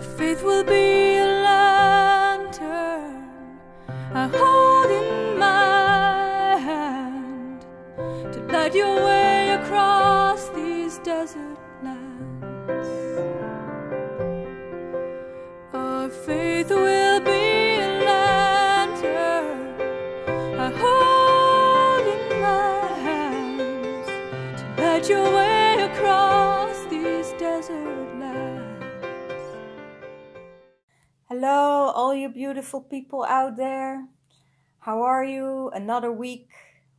Faith will be a lantern I hold in my hand to light your way across these desert lands. Our faith will be a lantern I hold in my hands to light your way across these desert lands. Hello, all you beautiful people out there. How are you? Another week.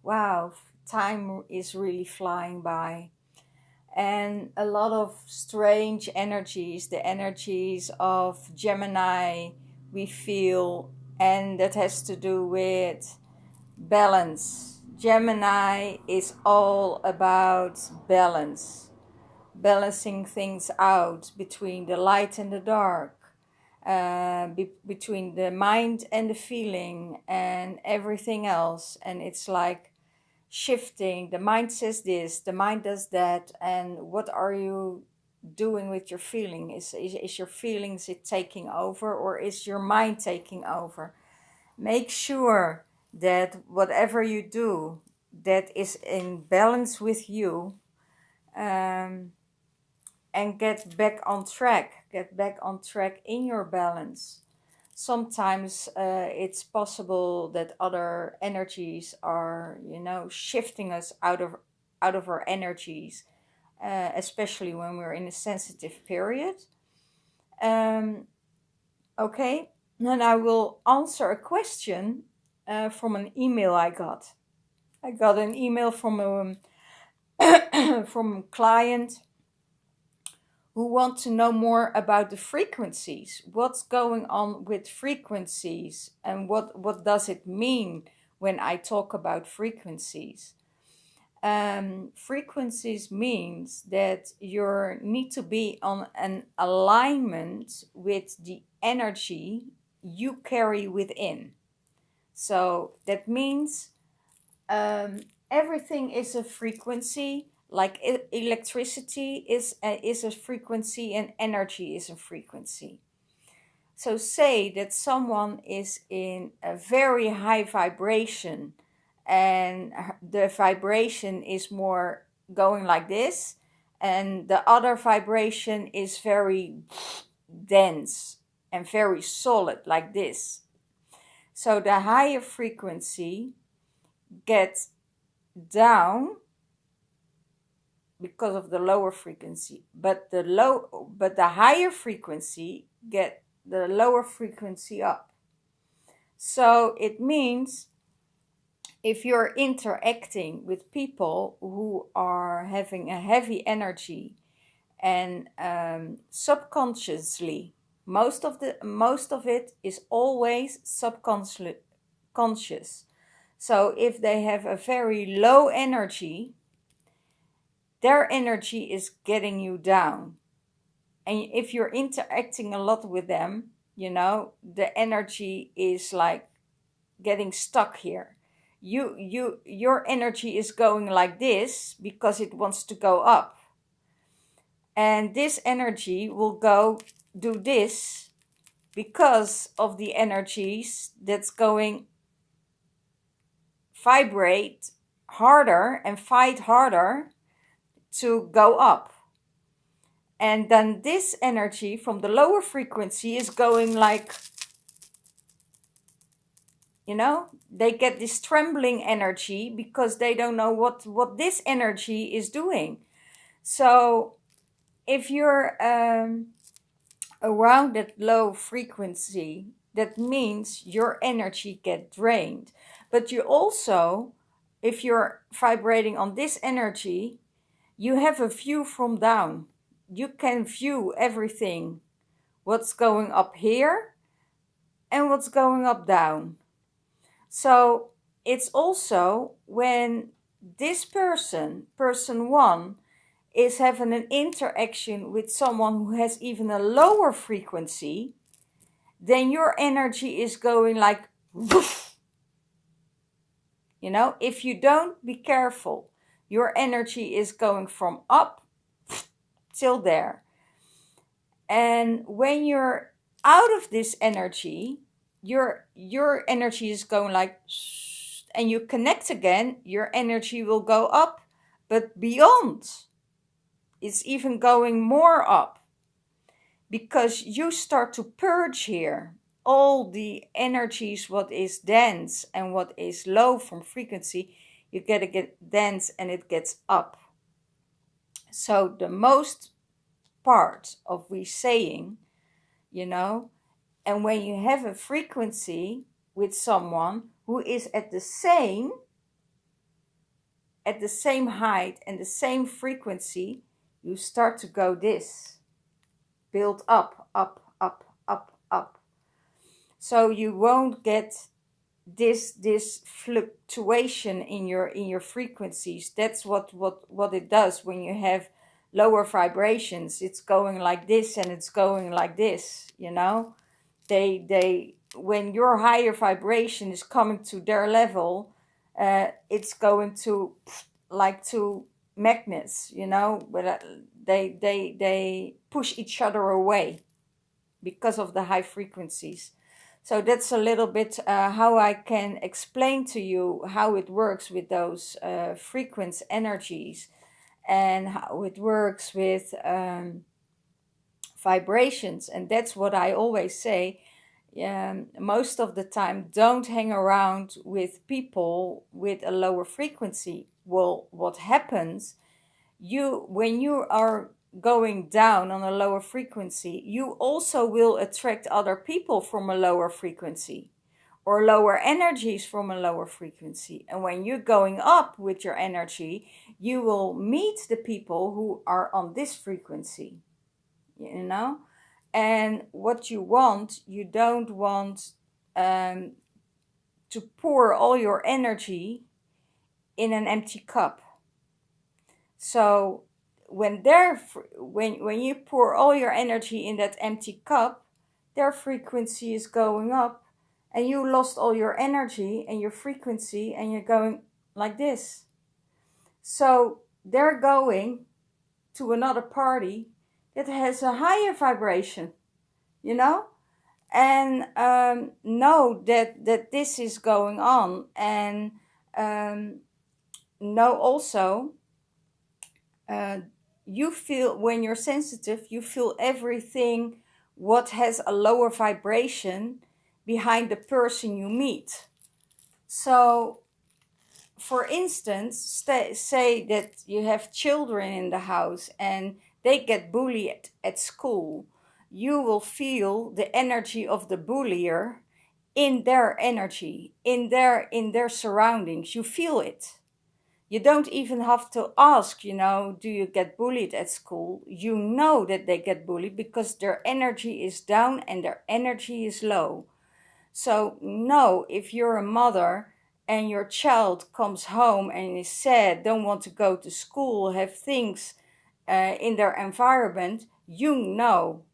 Wow, time is really flying by. And a lot of strange energies, the energies of Gemini we feel, and that has to do with balance. Gemini is all about balance, balancing things out between the light and the dark. Between the mind and the feeling and everything else, and it's like shifting. The mind says this, the mind does that, and what are you doing with your feeling? Is your feelings it taking over, or is your mind taking over? Make sure that whatever you do that is in balance with you, and get back on track in your balance. Sometimes it's possible that other energies are, shifting us out of our energies, especially when we're in a sensitive period. Okay, then I will answer a question from an email I got. I got an email from from a client who want to know more about the frequencies. What's going on with frequencies, and what does it mean when I talk about frequencies? Frequencies means that you need to be on an alignment with the energy you carry within. So that means everything is a frequency. Like electricity is a frequency, and energy is a frequency. So say that someone is in a very high vibration, and the vibration is more going like this, and the other vibration is very dense and very solid like this. So the higher frequency gets down because of the lower frequency, but the higher frequency get the lower frequency up. So it means if you're interacting with people who are having a heavy energy, and subconsciously, most of it is always subconscious. So if they have a very low energy, their energy is getting you down. And if you're interacting a lot with them, the energy is like getting stuck here. Your energy is going like this because it wants to go up. And this energy will go do this because of the energies that's going vibrate harder and fight harder to go up. And then this energy from the lower frequency is going like, they get this trembling energy because they don't know what this energy is doing. So if you're around that low frequency, that means your energy get drained. But you also, if you're vibrating on this energy, you have a view from down. You can view everything, what's going up here and what's going up down. So it's also when this person one, is having an interaction with someone who has even a lower frequency, then your energy is going like woof. If you don't be careful, your energy is going from up till there. And when you're out of this energy, your energy is going like, and you connect again, your energy will go up, but beyond. It's even going more up, because you start to purge here all the energies, what is dense and what is low from frequency. You get dense and it gets up. So the most part of we saying, and when you have a frequency with someone who is at the same height and the same frequency, you start to go this, build up, up, up, up, up. So you won't get this fluctuation in your frequencies. That's what it does when you have lower vibrations. It's going like this and it's going like this, they when your higher vibration is coming to their level, it's going to like to magnets, but they push each other away because of the high frequencies. So that's a little bit how I can explain to you how it works with those frequency energies, and how it works with vibrations. And that's what I always say. Most of the time, don't hang around with people with a lower frequency. Well, what happens, when you are going down on a lower frequency, you also will attract other people from a lower frequency, or lower energies from a lower frequency. And when you're going up with your energy, you will meet the people who are on this frequency, and what you don't want to pour all your energy in an empty cup. So when you pour all your energy in that empty cup, their frequency is going up, and you lost all your energy and your frequency, and you're going like this. So they're going to another party that has a higher vibration, and know that this is going on, and know also, you feel, when you're sensitive, you feel everything what has a lower vibration behind the person you meet. So for instance, say that you have children in the house and they get bullied at school. You will feel the energy of the bullier in their energy, in their surroundings. You feel it. You don't even have to ask, do you get bullied at school? You know that they get bullied because their energy is down and their energy is low. So no, if you're a mother and your child comes home and is sad, don't want to go to school, have things in their environment, you know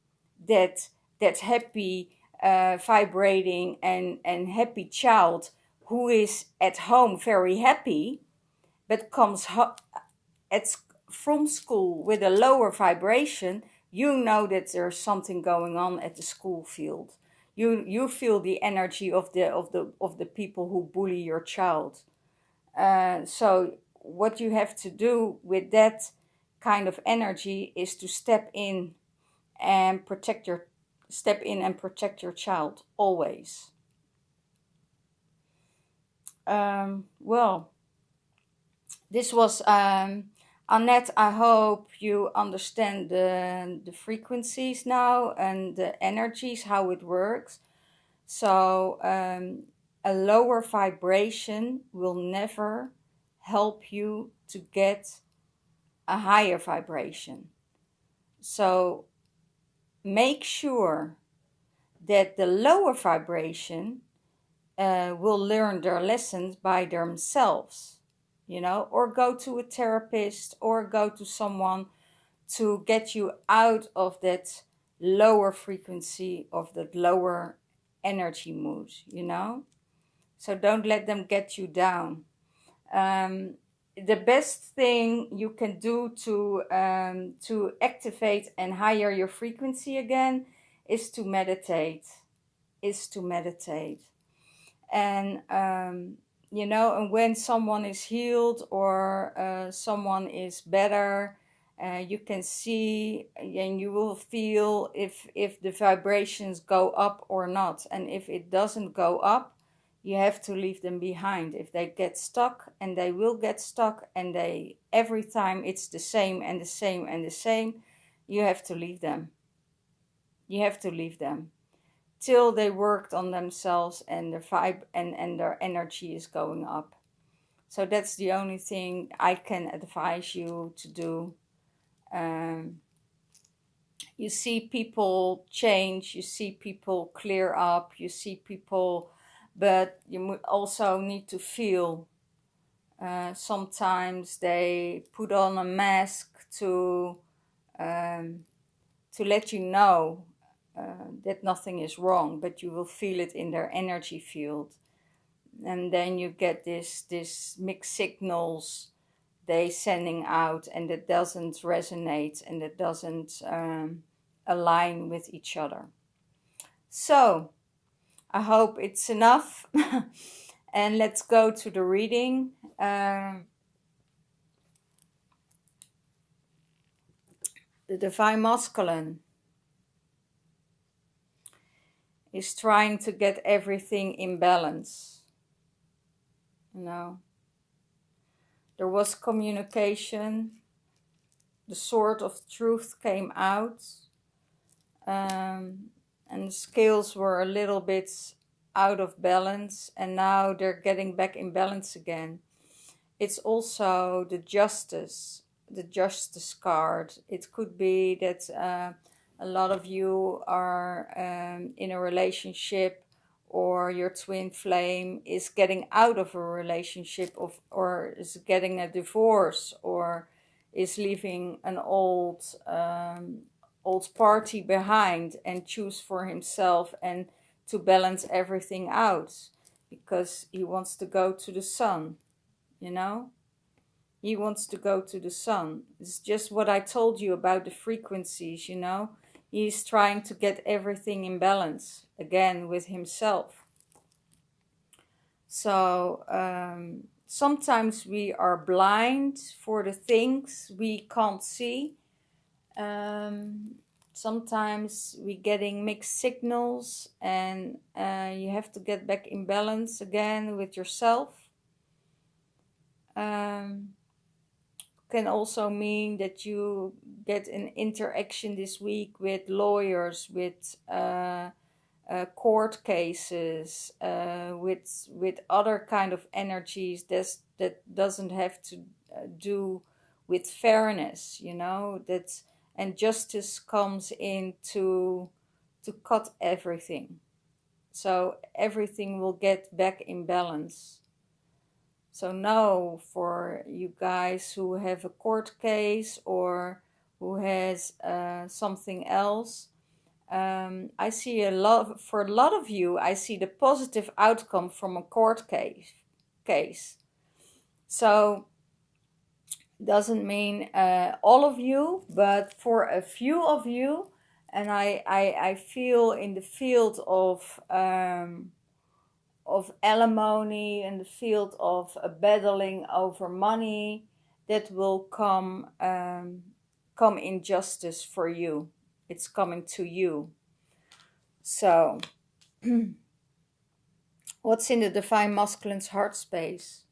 that happy, vibrating and happy child who is at home very happy, but comes from school with a lower vibration, you know that there's something going on at the school field. You feel the energy of the people who bully your child. So what you have to do with that kind of energy is to step in and protect your child always. Well, this was Annette. I hope you understand the frequencies now and the energies, how it works. So a lower vibration will never help you to get a higher vibration. So make sure that the lower vibration will learn their lessons by themselves, or go to a therapist or go to someone to get you out of that lower frequency, of that lower energy mood, So don't let them get you down. the best thing you can do to activate and higher your frequency again is to meditate. And and when someone is healed or someone is better, you can see and you will feel if the vibrations go up or not. And if it doesn't go up, you have to leave them behind. If they get stuck, and they will get stuck, and they every time it's the same and the same and the same, you have to leave them. You have to leave them till they worked on themselves and their vibe and their energy is going up. So that's the only thing I can advise you to do. You see people change, you see people clear up, you see people, but you also need to feel. Sometimes they put on a mask to let you know that nothing is wrong, but you will feel it in their energy field. And then you get this mixed signals they sending out, and it doesn't resonate and it doesn't align with each other. So I hope it's enough. And let's go to the reading. The Divine Masculine is trying to get everything in balance. There was communication. The sword of truth came out. And the scales were a little bit out of balance. And now they're getting back in balance again. It's also the justice card. It could be that a lot of you are in a relationship, or your twin flame is getting out of a relationship or is getting a divorce, or is leaving an old party behind and choose for himself and to balance everything out because he wants to go to the sun, He wants to go to the sun. It's just what I told you about the frequencies, He's trying to get everything in balance again with himself. So sometimes we are blind for the things we can't see. Sometimes we're getting mixed signals, and you have to get back in balance again with yourself. Can also mean that you get an interaction this week with lawyers, with court cases, with other kind of energies that doesn't have to do with fairness, and justice comes in to cut everything, so everything will get back in balance. So now for you guys who have a court case or who has something else, I see for a lot of you, I see the positive outcome from a court case. So doesn't mean all of you, but for a few of you, and I feel in the field of alimony, in the field of battling over money, that will come in justice for you. It's coming to you. So what's in the Divine Masculine's heart space?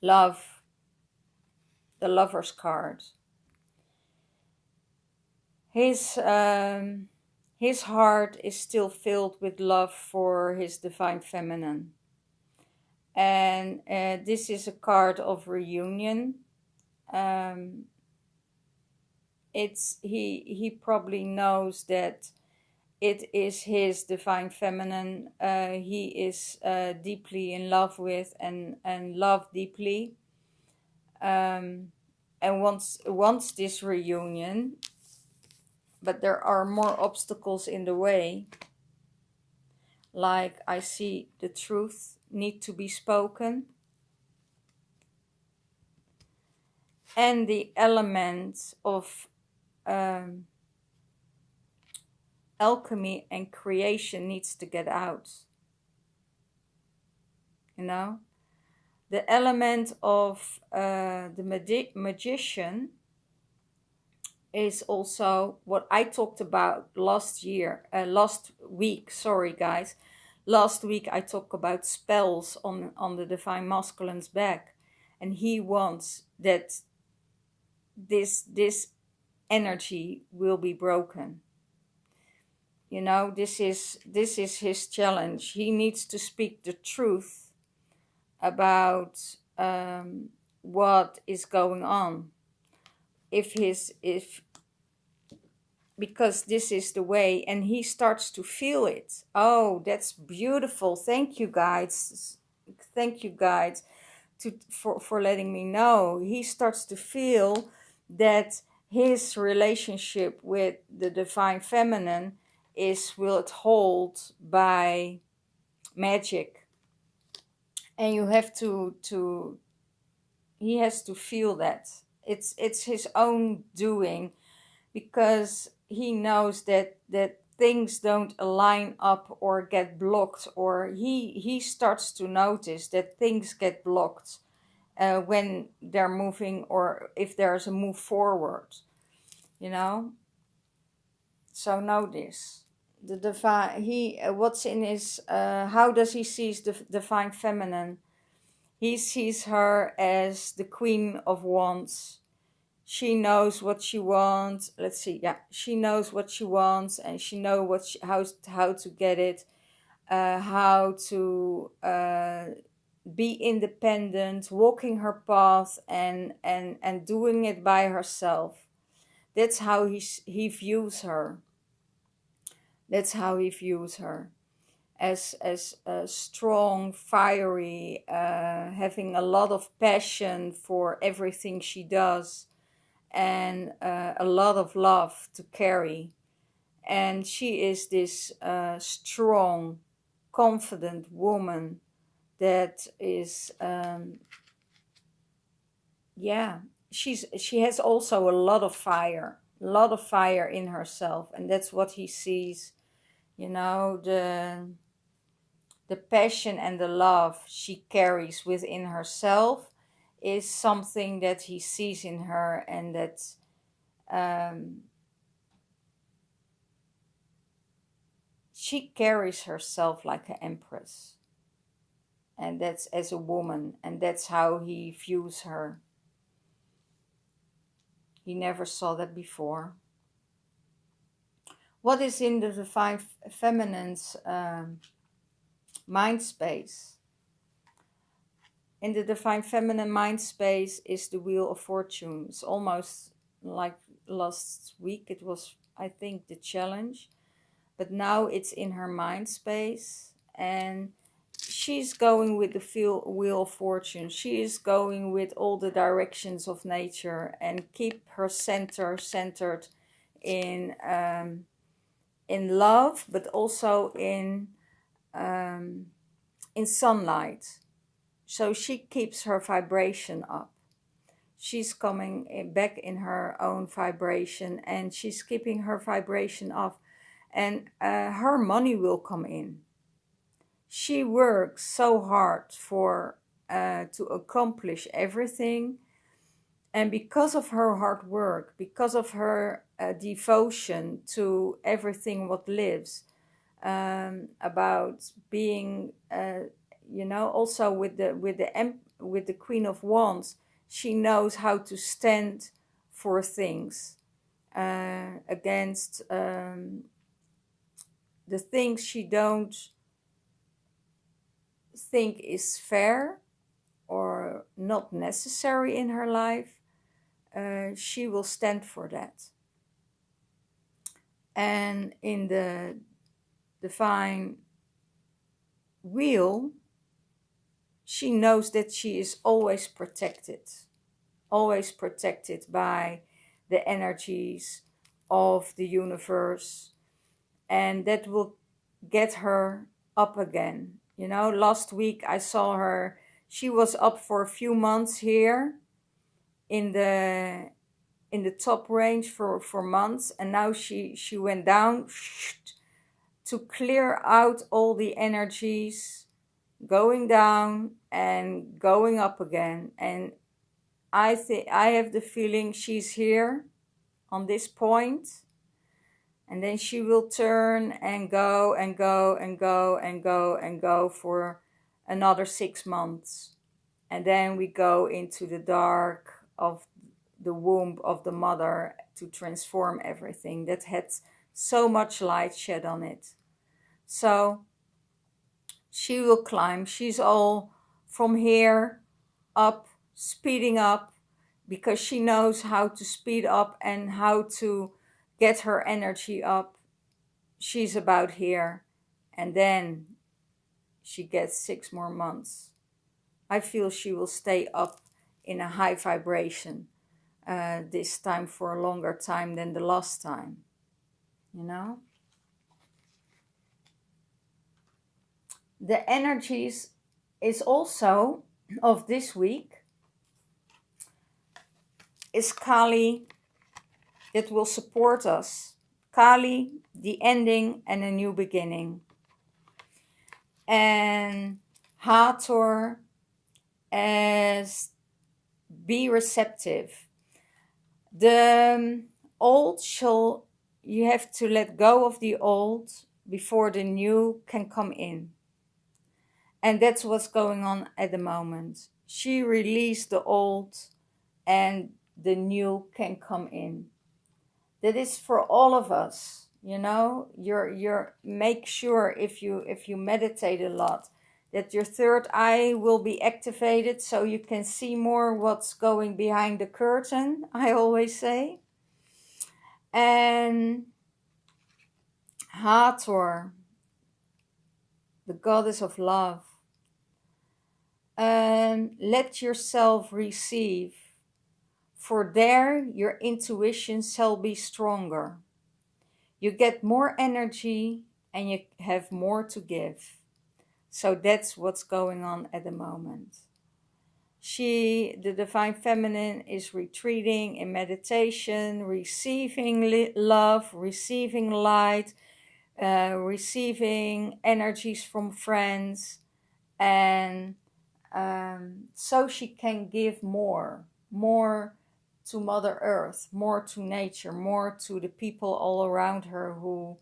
Love. The Lover's card. His heart is still filled with love for his Divine Feminine. And this is a card of reunion. He probably knows that it is his Divine Feminine he is deeply in love with and love deeply. And wants this reunion, but there are more obstacles in the way. Like I see the truth need to be spoken. and the element of alchemy and creation needs to get out. You know, the element of the magician is also what I talked about last week. Sorry, guys. Last week I talked about spells on the divine masculine's back, and he wants that this energy will be broken. You know, this is his challenge. He needs to speak the truth about what is going on. Because this is the way, and he starts to feel it. Oh, that's beautiful. Thank you, guides. Thank you, guides, for letting me know. He starts to feel that his relationship with the divine feminine is withheld by magic, and you have to he has to feel that it's his own doing, because he knows that things don't align up or get blocked, or he starts to notice that things get blocked when they're moving, or if there's a move forward, you know. So know this. The divine, what's in his, how does he see the divine feminine? He sees her as the Queen of Wands. She knows what she wants. Let's see. Yeah, she knows what she wants, and she knows how to get it, how to be independent, walking her path, and doing it by herself. That's how he views her. That's how he views her, as strong, fiery, having a lot of passion for everything she does, and a lot of love to carry. And she is this strong, confident woman that is, she has also a lot of fire in herself, and that's what he sees. You know, the passion and the love she carries within herself is something that he sees in her, and that she carries herself like an empress, and that's as a woman, and that's how he views her. He never saw that before. What is in the divine feminine's mind space? In the divine feminine mind space is the Wheel of Fortune. It's almost like last week. It was, I think, the challenge. But now it's in her mind space. And she's going with the Wheel of Fortune. She is going with all the directions of nature, and keep her centered in love, but also in sunlight. So she keeps her vibration up. She's coming back in her own vibration, and she's keeping her vibration up, and her money will come in. She works so hard to accomplish everything, and because of her hard work, because of her devotion to everything what lives, about being, also with the Queen of Wands, she knows how to stand for things, against the things she don't think is fair or not necessary in her life. She will stand for that. And in the divine wheel, she knows that she is always protected by the energies of the universe, and that will get her up again. You know, last week I saw her, she was up for a few months here in the top range for months, and now she went down to clear out all the energies going down and going up again. And I have the feeling she's here on this point, and then she will turn and go and go and go and go and go for another 6 months. And then we go into the dark of the womb of the mother to transform everything that had so much light shed on it. So she will climb. She's all from here up, speeding up, because she knows how to speed up and how to get her energy up. She's about here, and then she gets 6 more months. I feel she will stay up in a high vibration this time for a longer time than the last time, you know. The energies is also of this week is Kali, that will support us. Kali, the ending and a new beginning. And Hathor as be receptive. The old you have to let go of the old before the new can come in. And that's what's going on at the moment. She released the old and the new can come in. That is for all of us, you know. You're make sure if you meditate a lot that your third eye will be activated so you can see more what's going behind the curtain, I always say. And Hathor, the goddess of love. Let yourself receive, for there your intuition shall be stronger. You get more energy and you have more to give. So that's what's going on at the moment. The Divine Feminine, is retreating in meditation, receiving love, receiving light, receiving energies from friends, and so she can give more to Mother Earth, more to nature, more to the people all around her who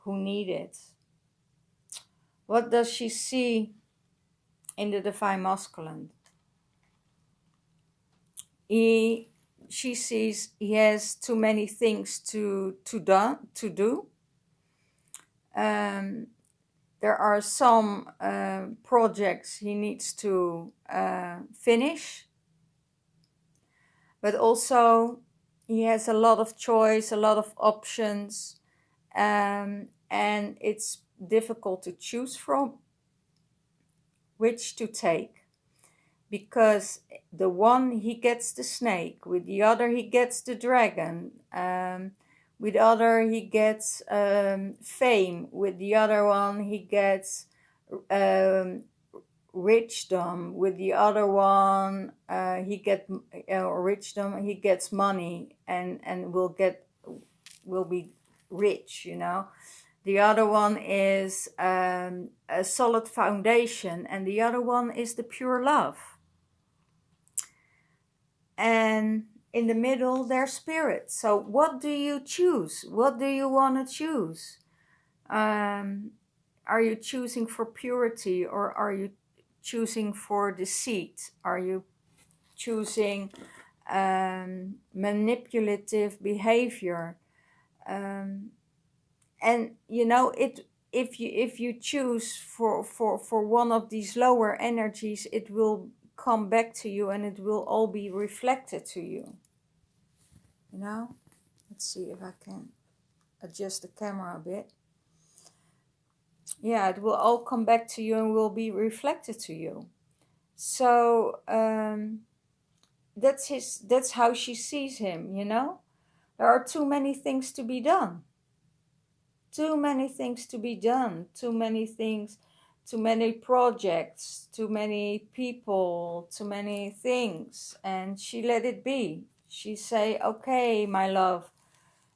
need it. What does she see in the Divine Masculine? She sees he has too many things to do. There are some projects he needs to finish, but also he has a lot of choice, a lot of options, and it's difficult to choose from which to take, because the one he gets the snake, with the other he gets the dragon, with the other he gets fame, with the other one he gets richdom, with the other one he gets richdom, he gets money and will be rich, you know. The other one is a solid foundation, and the other one is the pure love. And in the middle, they're spirit. So what do you choose? What do you want to choose? Are you choosing for purity, or are you choosing for deceit? Are you choosing manipulative behavior? And you know, if you choose for one of these lower energies, it will come back to you and it will all be reflected to you. You know? Let's see if I can adjust the camera a bit. Yeah, it will all come back to you and will be reflected to you. So that's how she sees him, you know? There are too many things to be done. Too many things to be done. Too many things too many projects, too many people, too many things, and she let it be. She say, okay, my love,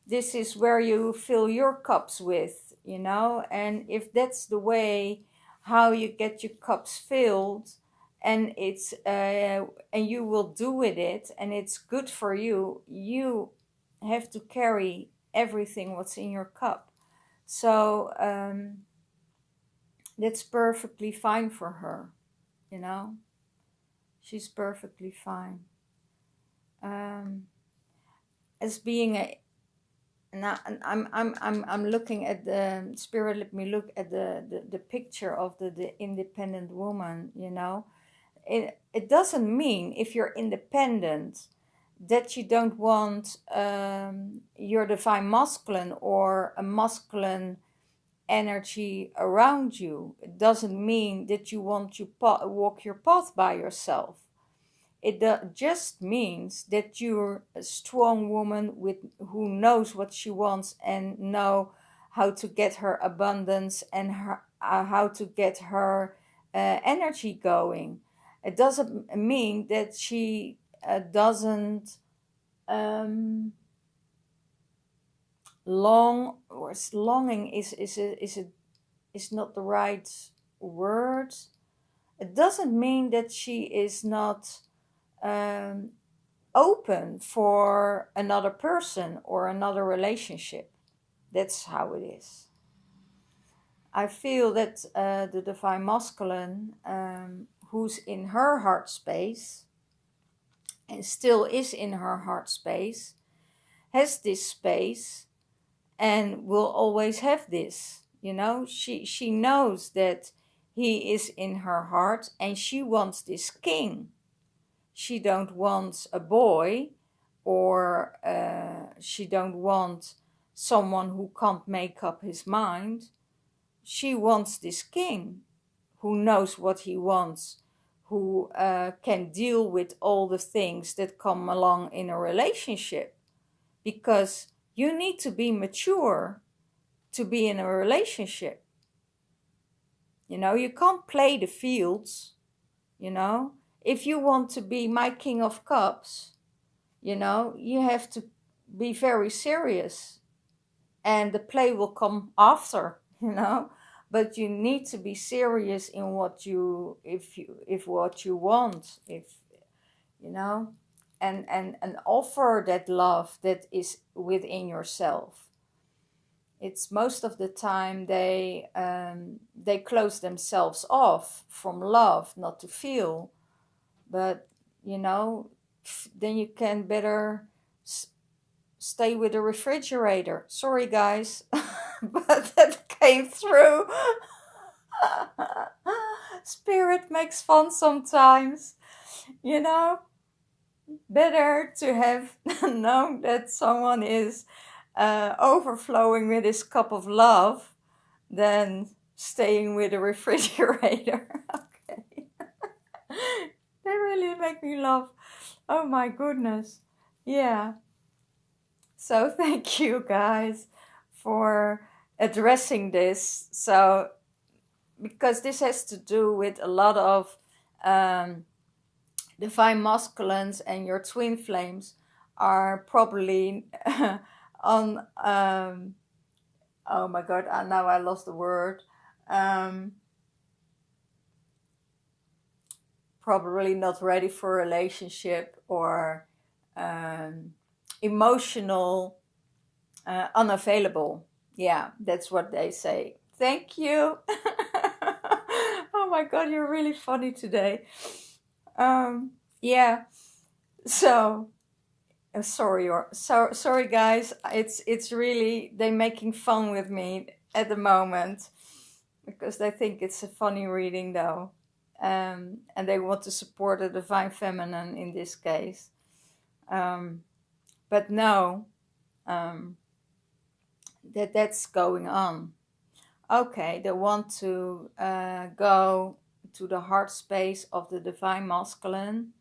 this is where you fill your cups with, you know, and if that's the way how you get your cups filled, and it's and you will do with it, and it's good for you, you have to carry everything what's in your cup. So that's perfectly fine for her, you know. She's perfectly fine. As being a now I'm looking at the spirit. Let me look at the picture of the independent woman, you know. It doesn't mean if you're independent that you don't want your divine masculine or a masculine energy around you. It doesn't mean that you want to walk your path by yourself. It just means that you're a strong woman with who knows what she wants and know how to get her abundance and how to get her energy going. It doesn't mean that she doesn't long, or longing is not the right word. It doesn't mean that she is not open for another person or another relationship. That's how it is. I feel that the divine masculine, who's in her heart space and still is in her heart space, has this space and will always have this. You know, she knows that he is in her heart and she wants this king. She don't want a boy, or she don't want someone who can't make up his mind. She wants this king who knows what he wants, who can deal with all the things that come along in a relationship. Because you need to be mature to be in a relationship. You know, you can't play the fields, you know. If you want to be my king of cups, you know, you have to be very serious, and the play will come after, you know. But you need to be serious in what you, if what you want, if, you know, and offer that love that is within yourself. It's most of the time they close themselves off from love, not to feel. But you know, then you can better stay with the refrigerator. Sorry guys, but that came through. Spirit makes fun sometimes, you know. Better to have known that someone is overflowing with his cup of love than staying with a refrigerator. Okay. They really make me laugh. Oh my goodness. Yeah. So thank you guys for addressing this. So, because this has to do with a lot of divine masculines, and your twin flames are probably on oh my god, now I lost the word. Probably not ready for a relationship, or emotional unavailable. Yeah, that's what they say. Thank you. Oh my god, you're really funny today. Yeah, so sorry guys, it's really, they making fun with me at the moment because they think it's a funny reading though, and they want to support the divine feminine in this case, but no, that's going on. Okay, they want to go to the heart space of the divine masculine,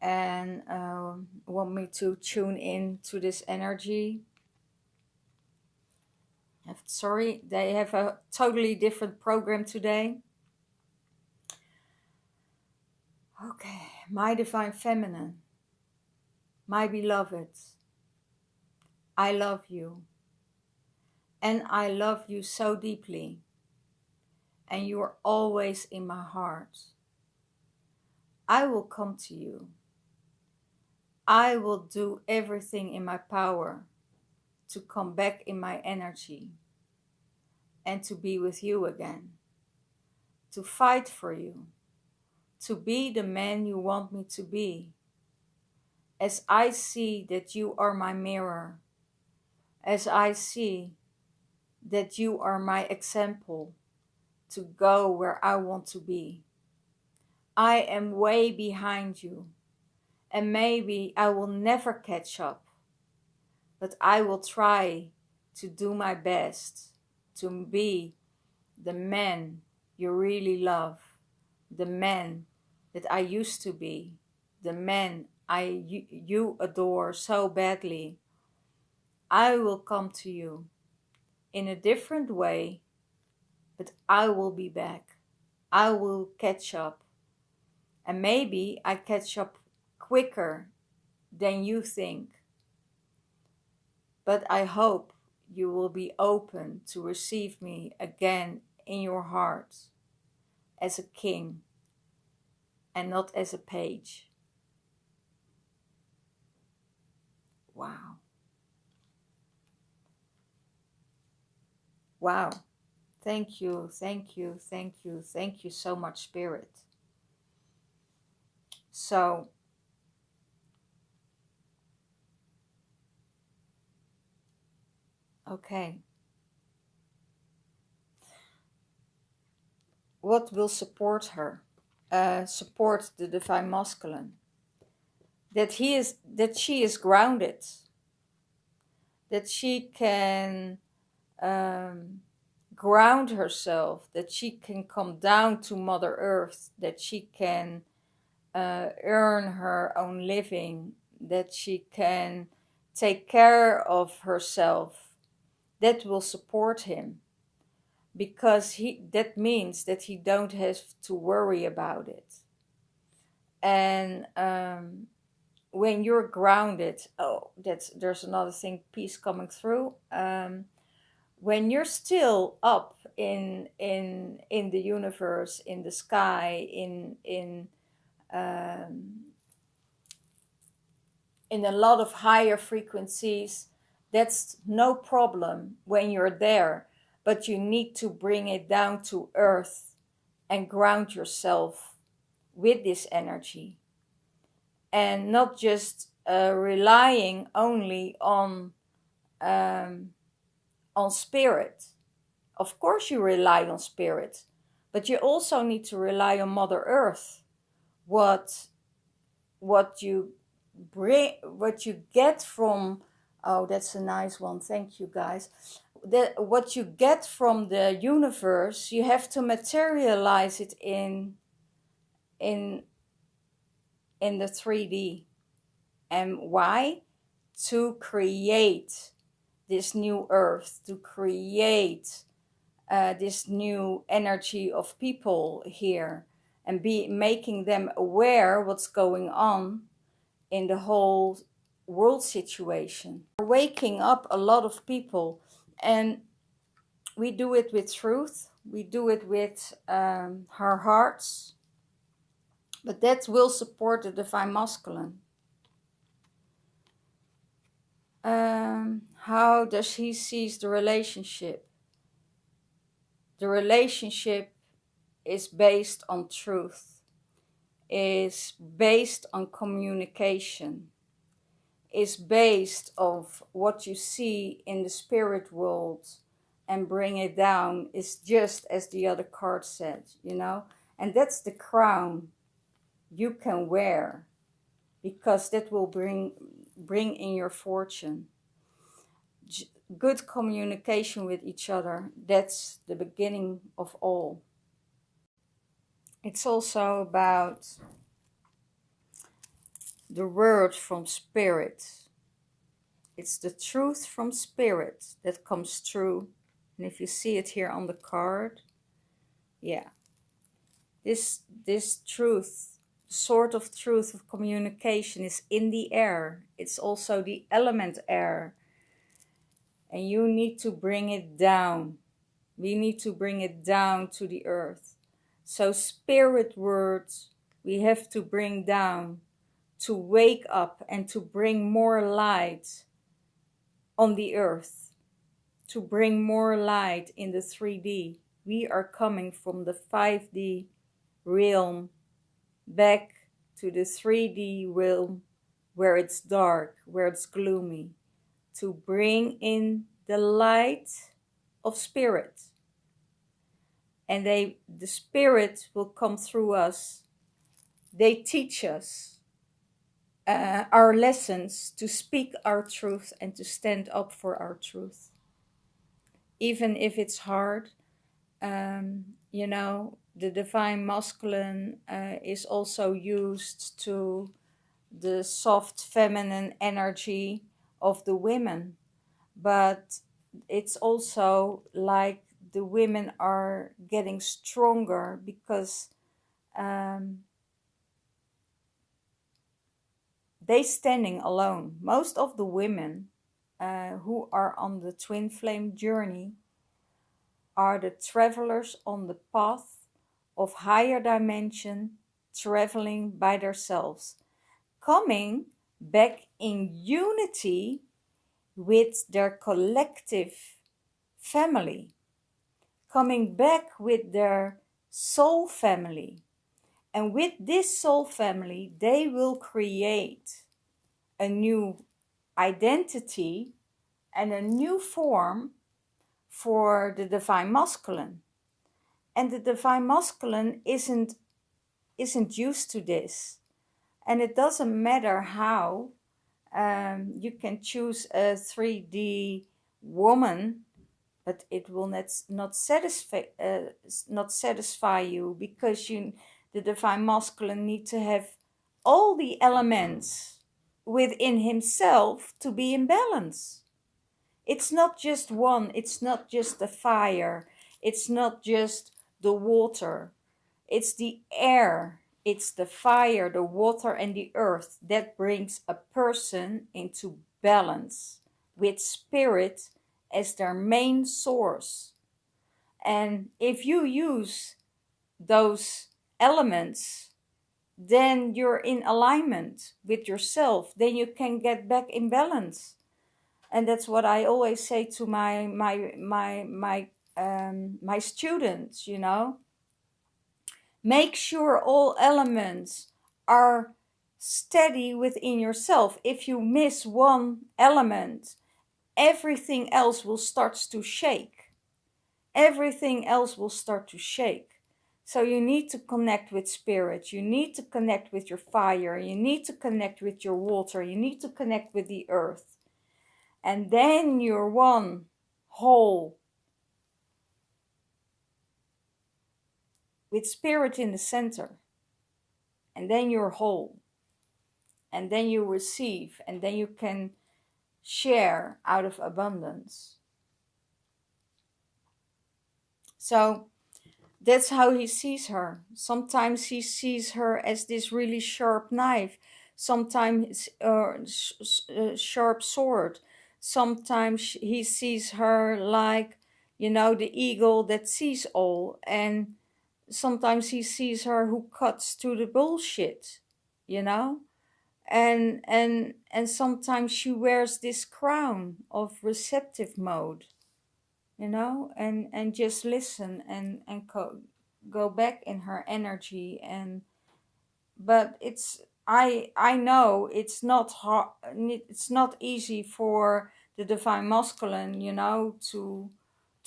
and want me to tune in to this energy. I sorry, they have a totally different program today. Okay, my divine feminine, my beloved, I love you. And I love you so deeply. And you are always in my heart. I will come to you. I will do everything in my power to come back in my energy and to be with you again, to fight for you, to be the man you want me to be. As I see that you are my mirror, as I see that you are my example to go where I want to be. I am way behind you, and maybe I will never catch up, but I will try to do my best to be the man you really love, the man that I used to be, the man you adore so badly. I will come to you in a different way, but I will be back. I will catch up. And maybe I catch up quicker than you think. But I hope you will be open to receive me again in your heart as a king and not as a page. Wow. Wow. Thank you, thank you, thank you, thank you so much, Spirit. So, okay. What will support her? Support the divine masculine. That she is grounded. That she can ground herself. That she can come down to Mother Earth. That she can earn her own living. That she can take care of herself. That will support him. Because that means that he don't have to worry about it. And when you're grounded, there's another thing, piece coming through. When you're still up in the universe, in the sky, in a lot of higher frequencies, that's no problem when you're there. But you need to bring it down to earth and ground yourself with this energy. And not just relying only on spirit. Of course you rely on spirit, but you also need to rely on Mother Earth. What you get from, oh, that's a nice one, thank you guys. What you get from the universe, you have to materialize it in the 3D. And why? To create this new earth, to create this new energy of people here, and making them aware what's going on in the whole world situation. We're waking up a lot of people, and we do it with truth, we do it with our hearts, but that will support the divine masculine. How does he see the relationship? The relationship is based on truth, is based on communication, is based of what you see in the spirit world and bring it down, is just as the other card said, and that's the crown you can wear, because that will bring in your fortune. Good communication with each other, that's the beginning of all. It's also about the word from spirit. It's the truth from spirit that comes through And if you see it here on the card, yeah, this truth, sort of truth of communication is in the air. It's also the element air. And you need to bring it down. We need to bring it down to the earth. So spirit words we have to bring down to wake up and to bring more light on the earth, to bring more light in the 3D. We are coming from the 5D realm back to the 3D realm where it's dark, where it's gloomy, to bring in the light of spirit. And the spirit will come through us. They teach us our lessons to speak our truth and to stand up for our truth. Even if it's hard, you know, the divine masculine is also used to the soft feminine energy of the women. But it's also like the women are getting stronger because they standing alone. Most of the women who are on the twin flame journey are the travelers on the path of higher dimension, traveling by themselves, coming back in unity with their collective family, coming back with their soul family. And with this soul family, they will create a new identity and a new form for the divine masculine. And the divine masculine isn't used to this. And it doesn't matter how you can choose a 3D woman, but it will not satisfy you, because the divine masculine need to have all the elements within himself to be in balance. It's not just one, it's not just the fire, it's not just the water, it's the air, it's the fire, the water and the earth that brings a person into balance with spirit as their main source. And if you use those elements, then you're in alignment with yourself, then you can get back in balance. And that's what I always say to my students, you know. Make sure all elements are steady within yourself. If you miss one element, everything else will start to shake. Everything else will start to shake. So you need to connect with spirit. You need to connect with your fire. You need to connect with your water. You need to connect with the earth. And then you're one whole with spirit in the center. And then you're whole. And then you receive. And then you can share out of abundance. So that's how he sees her. Sometimes he sees her as this really sharp knife. Sometimes sharp sword. Sometimes he sees her like, you know, the eagle that sees all. And sometimes he sees her who cuts to the bullshit, you know. And sometimes she wears this crown of receptive mode, you know, and just listen and go back in her energy. And but it's I know it's not hard, it's not easy for the divine masculine, you know, to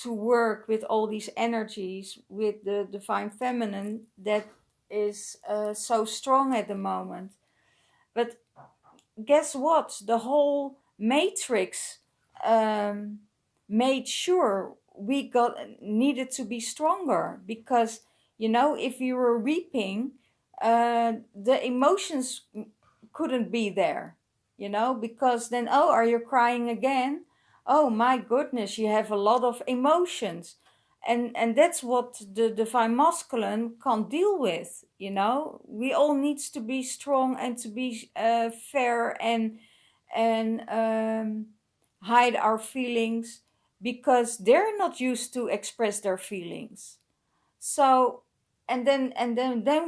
work with all these energies with the divine feminine that is so strong at the moment. But guess what? The whole matrix made sure we needed to be stronger, because, you know, if you were weeping, the emotions couldn't be there, you know, because then, oh, are you crying again? oh my goodness, you have a lot of emotions. And that's what the divine masculine can't deal with, you know. We all needs to be strong and to be fair and hide our feelings, because they're not used to express their feelings. So and then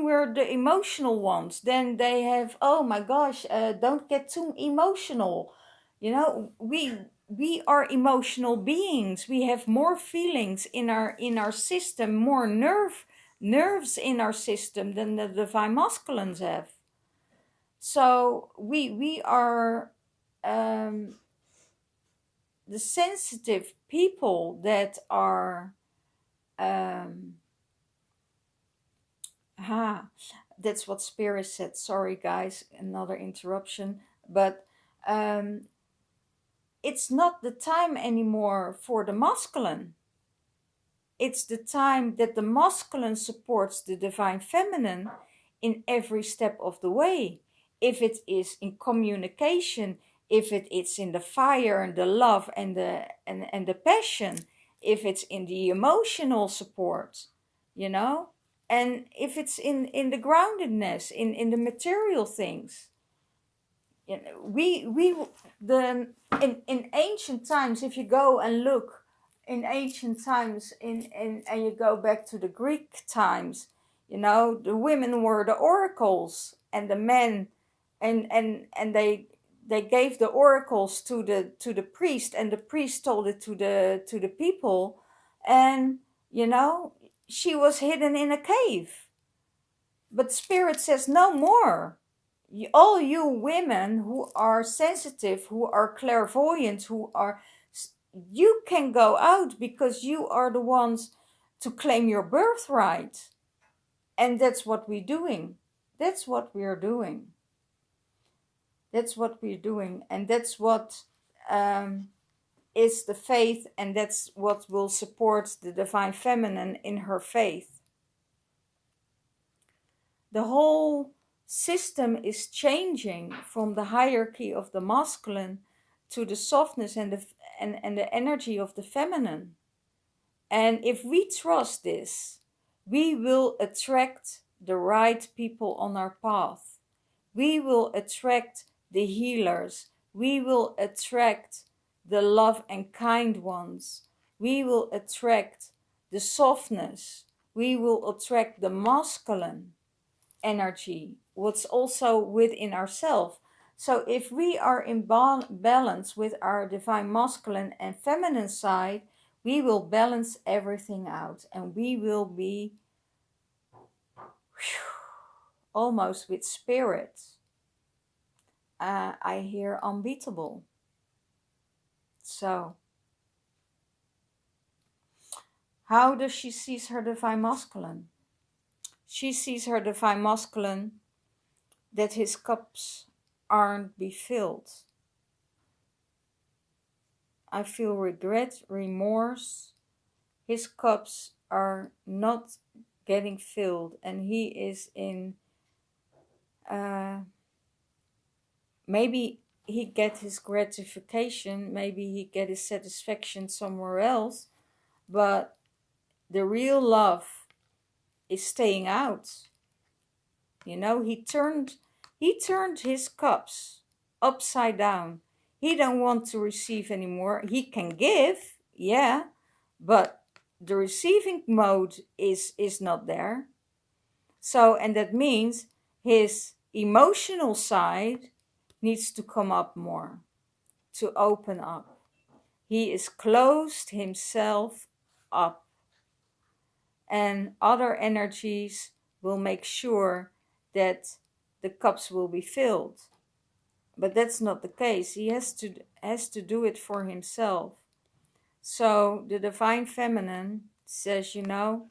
we're the emotional ones. Then they have, oh my gosh, don't get too emotional. You know, we are emotional beings. We have more feelings in our system, more nerves in our system than the divine masculines have. So we are the sensitive people that are um, that's what Spirit said. Sorry, guys, another interruption. But um, it's not the time anymore for the masculine. It's the time that the masculine supports the divine feminine in every step of the way. If it is in communication, if it is in the fire and the love and the passion, if it's in the emotional support, you know, and if it's in the groundedness, in the material things. You know, we the in ancient times, if you go and look in ancient times, in and you go back to the Greek times, you know, the women were the oracles and the men, and they gave the oracles to the priest, and the priest told it to the people. And you know, she was hidden in a cave. But Spirit says no more. All you women who are sensitive, who are clairvoyant, who are, you can go out, because you are the ones to claim your birthright. And that's what we're doing. That's what we're doing. That's what we're doing. And that's what is the faith, and that's what will support the divine feminine in her faith. The whole system is changing from the hierarchy of the masculine to the softness and the energy of the feminine. And if we trust this, we will attract the right people on our path. We will attract the healers. We will attract the love and kind ones. We will attract the softness. We will attract the masculine energy, what's also within ourselves. So if we are in balance with our divine masculine and feminine side, we will balance everything out, and we will be almost with Spirit. I hear unbeatable. So how does she see her divine masculine? She sees her divine masculine that his cups aren't befilled. I feel regret, remorse. His cups are not getting filled, and he is in, maybe he get his gratification, maybe he get his satisfaction somewhere else, but the real love is staying out. You know, he turned his cups upside down. He don't want to receive anymore. He can give, yeah, but the receiving mode is not there. So, and that means his emotional side needs to come up more, to open up. He is closed himself up, and other energies will make sure that the cups will be filled. But that's not the case. He has to do it for himself. So the divine feminine says, you know,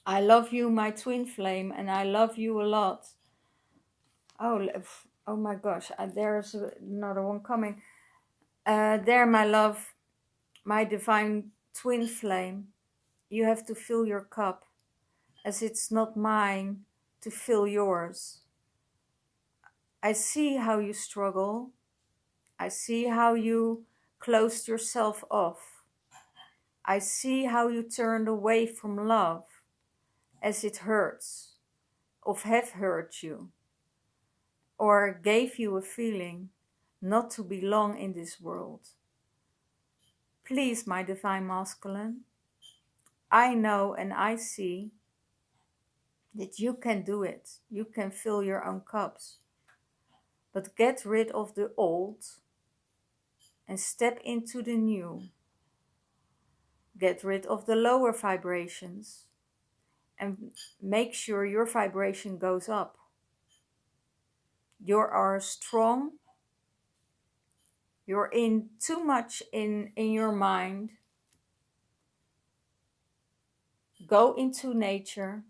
I love you, my twin flame, and I love you a lot. Oh my gosh, there's another one coming. There, my love, my divine twin flame, you have to fill your cup, as it's not mine to fill yours. I see how you struggle. I see how you closed yourself off. I see how you turned away from love as it hurts, or have hurt you, or gave you a feeling not to belong in this world. Please, my divine masculine, I know and I see that you can do it. You can fill your own cups. But get rid of the old and step into the new. Get rid of the lower vibrations and make sure your vibration goes up. You are strong. You're in too much in your mind. Go into nature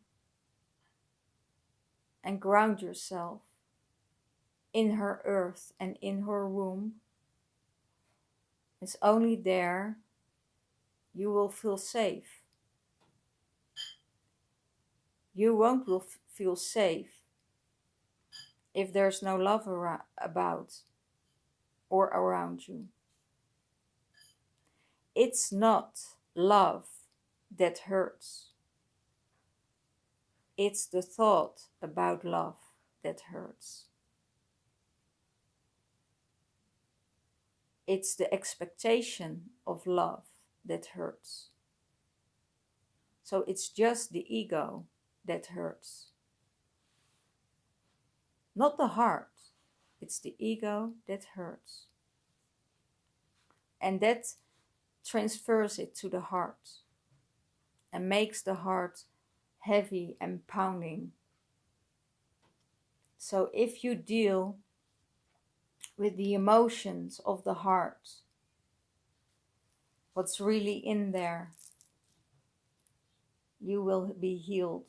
and ground yourself in her earth and in her womb. It's only there you will feel safe. You won't feel safe if there's no love about or around you. It's not love that hurts. It's the thought about love that hurts. It's the expectation of love that hurts. So it's just the ego that hurts. Not the heart. It's the ego that hurts. And that transfers it to the heart and makes the heart heavy and pounding. So if you deal with the emotions of the heart, what's really in there, you will be healed.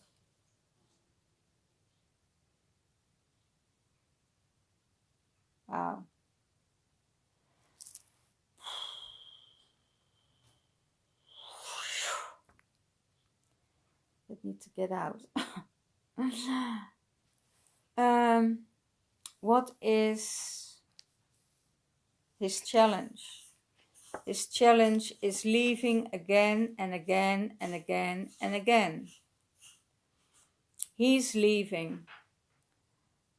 Wow. That need to get out. What is his challenge? His challenge is leaving again and again and again and again. He's leaving.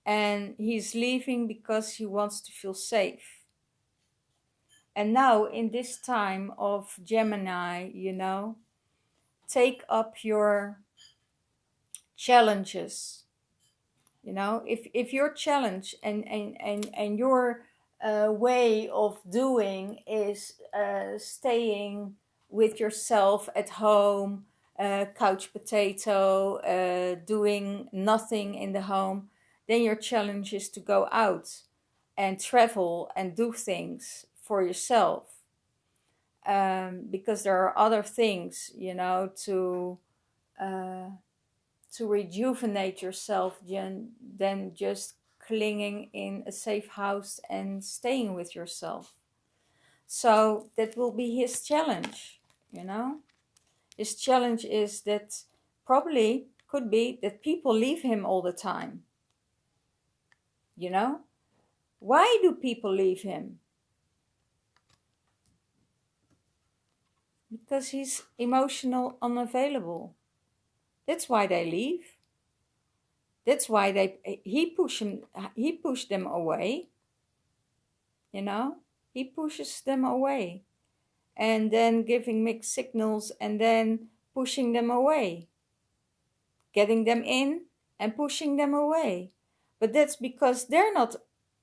And he's leaving because he wants to feel safe. And now in this time of Gemini, take up your challenges. If your challenge and your way of doing is staying with yourself at home, couch potato, doing nothing in the home, then your challenge is to go out and travel and do things for yourself. Because there are other things, to rejuvenate yourself than just clinging in a safe house and staying with yourself. So that will be his challenge, His challenge is that probably could be that people leave him all the time. Why do people leave him? Because he's emotional unavailable. That's why they leave. That's why he pushed them away. He pushes them away. And then giving mixed signals and then pushing them away. Getting them in and pushing them away. But that's because they're not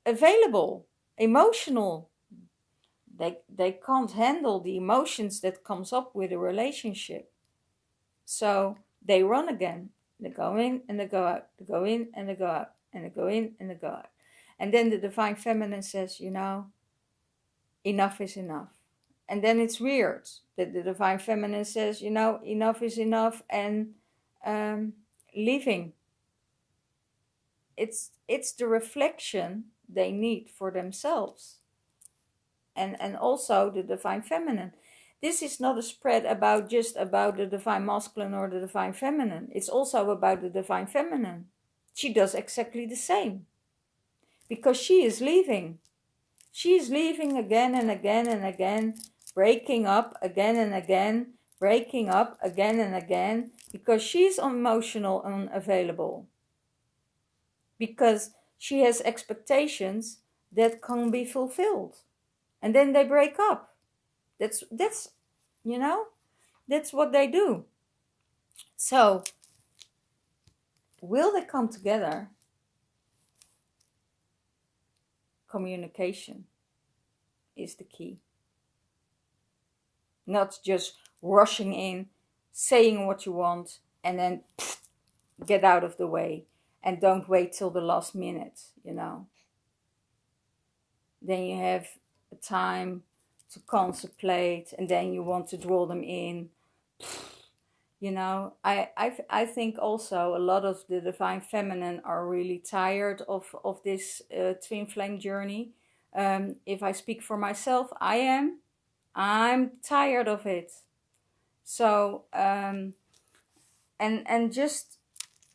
available, emotional. They can't handle the emotions that comes up with a relationship. So they run again. They go in and they go out. They go in and they go out. And they go in and they go out. And then the Divine Feminine says, enough is enough. And then it's weird that the Divine Feminine says, enough is enough and leaving. It's the reflection they need for themselves. And also the Divine Feminine. This is not a spread just about the Divine Masculine or the Divine Feminine. It's also about the Divine Feminine. She does exactly the same. Because she is leaving. She's leaving again and again and again, breaking up again and again, breaking up again and again, because she's emotional unavailable. Because she has expectations that can't be fulfilled. And then they break up. That's you know, that's what they do. So, will they come together? Communication is the key. Not just rushing in, saying what you want, and then get out of the way. And don't wait till the last minute, you know. Then you have a time to contemplate, and then you want to draw them in. You know, I think also a lot of the divine feminine are really tired of this twin flame journey. If I speak for myself, I'm tired of it. So and just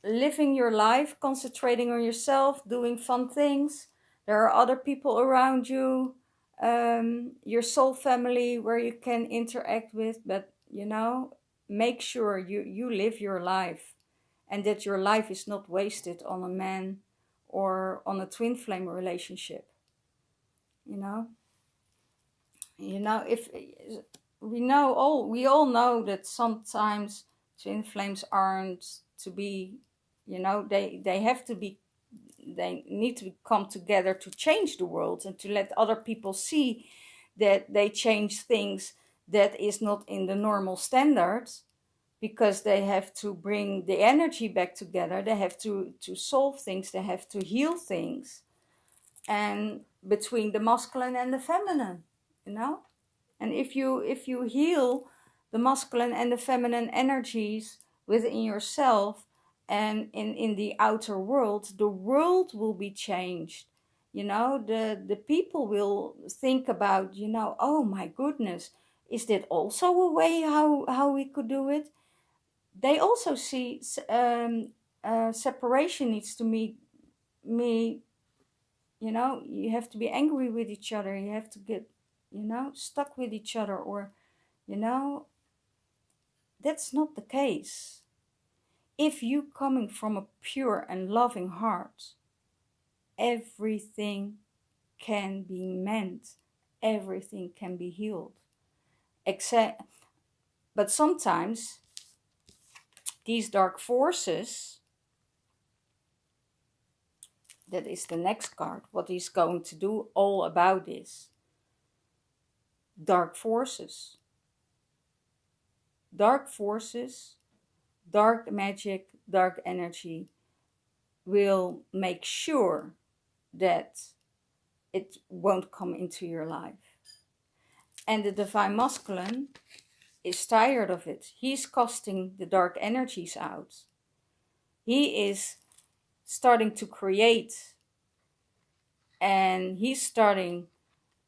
living your life, concentrating on yourself, doing fun things. There are other people around you, your soul family where you can interact with, but you know, make sure you live your life, and that your life is not wasted on a man or on a twin flame relationship. You know, if we all know that sometimes twin flames aren't to be, you know, they have to be, they need to come together to change the world and to let other people see that they change things that is not in the normal standards, because they have to bring the energy back together. They have to solve things. They have to heal things, and between the masculine and the feminine, you know. And if you heal the masculine and the feminine energies within yourself and in the outer world, the world will be changed. You know, the people will think about, you know, oh my goodness, is that also a way how we could do it? They also see separation needs to me. You know, you have to be angry with each other. You have to get, you know, stuck with each other, or, you know, that's not the case. If you coming from a pure and loving heart, everything can be mended, everything can be healed. But sometimes these dark forces, that is the next card, what he's going to do all about this. Dark forces, dark magic, dark energy will make sure that it won't come into your life. And the divine masculine is tired of it. He's casting the dark energies out. He is starting to create, and he's starting,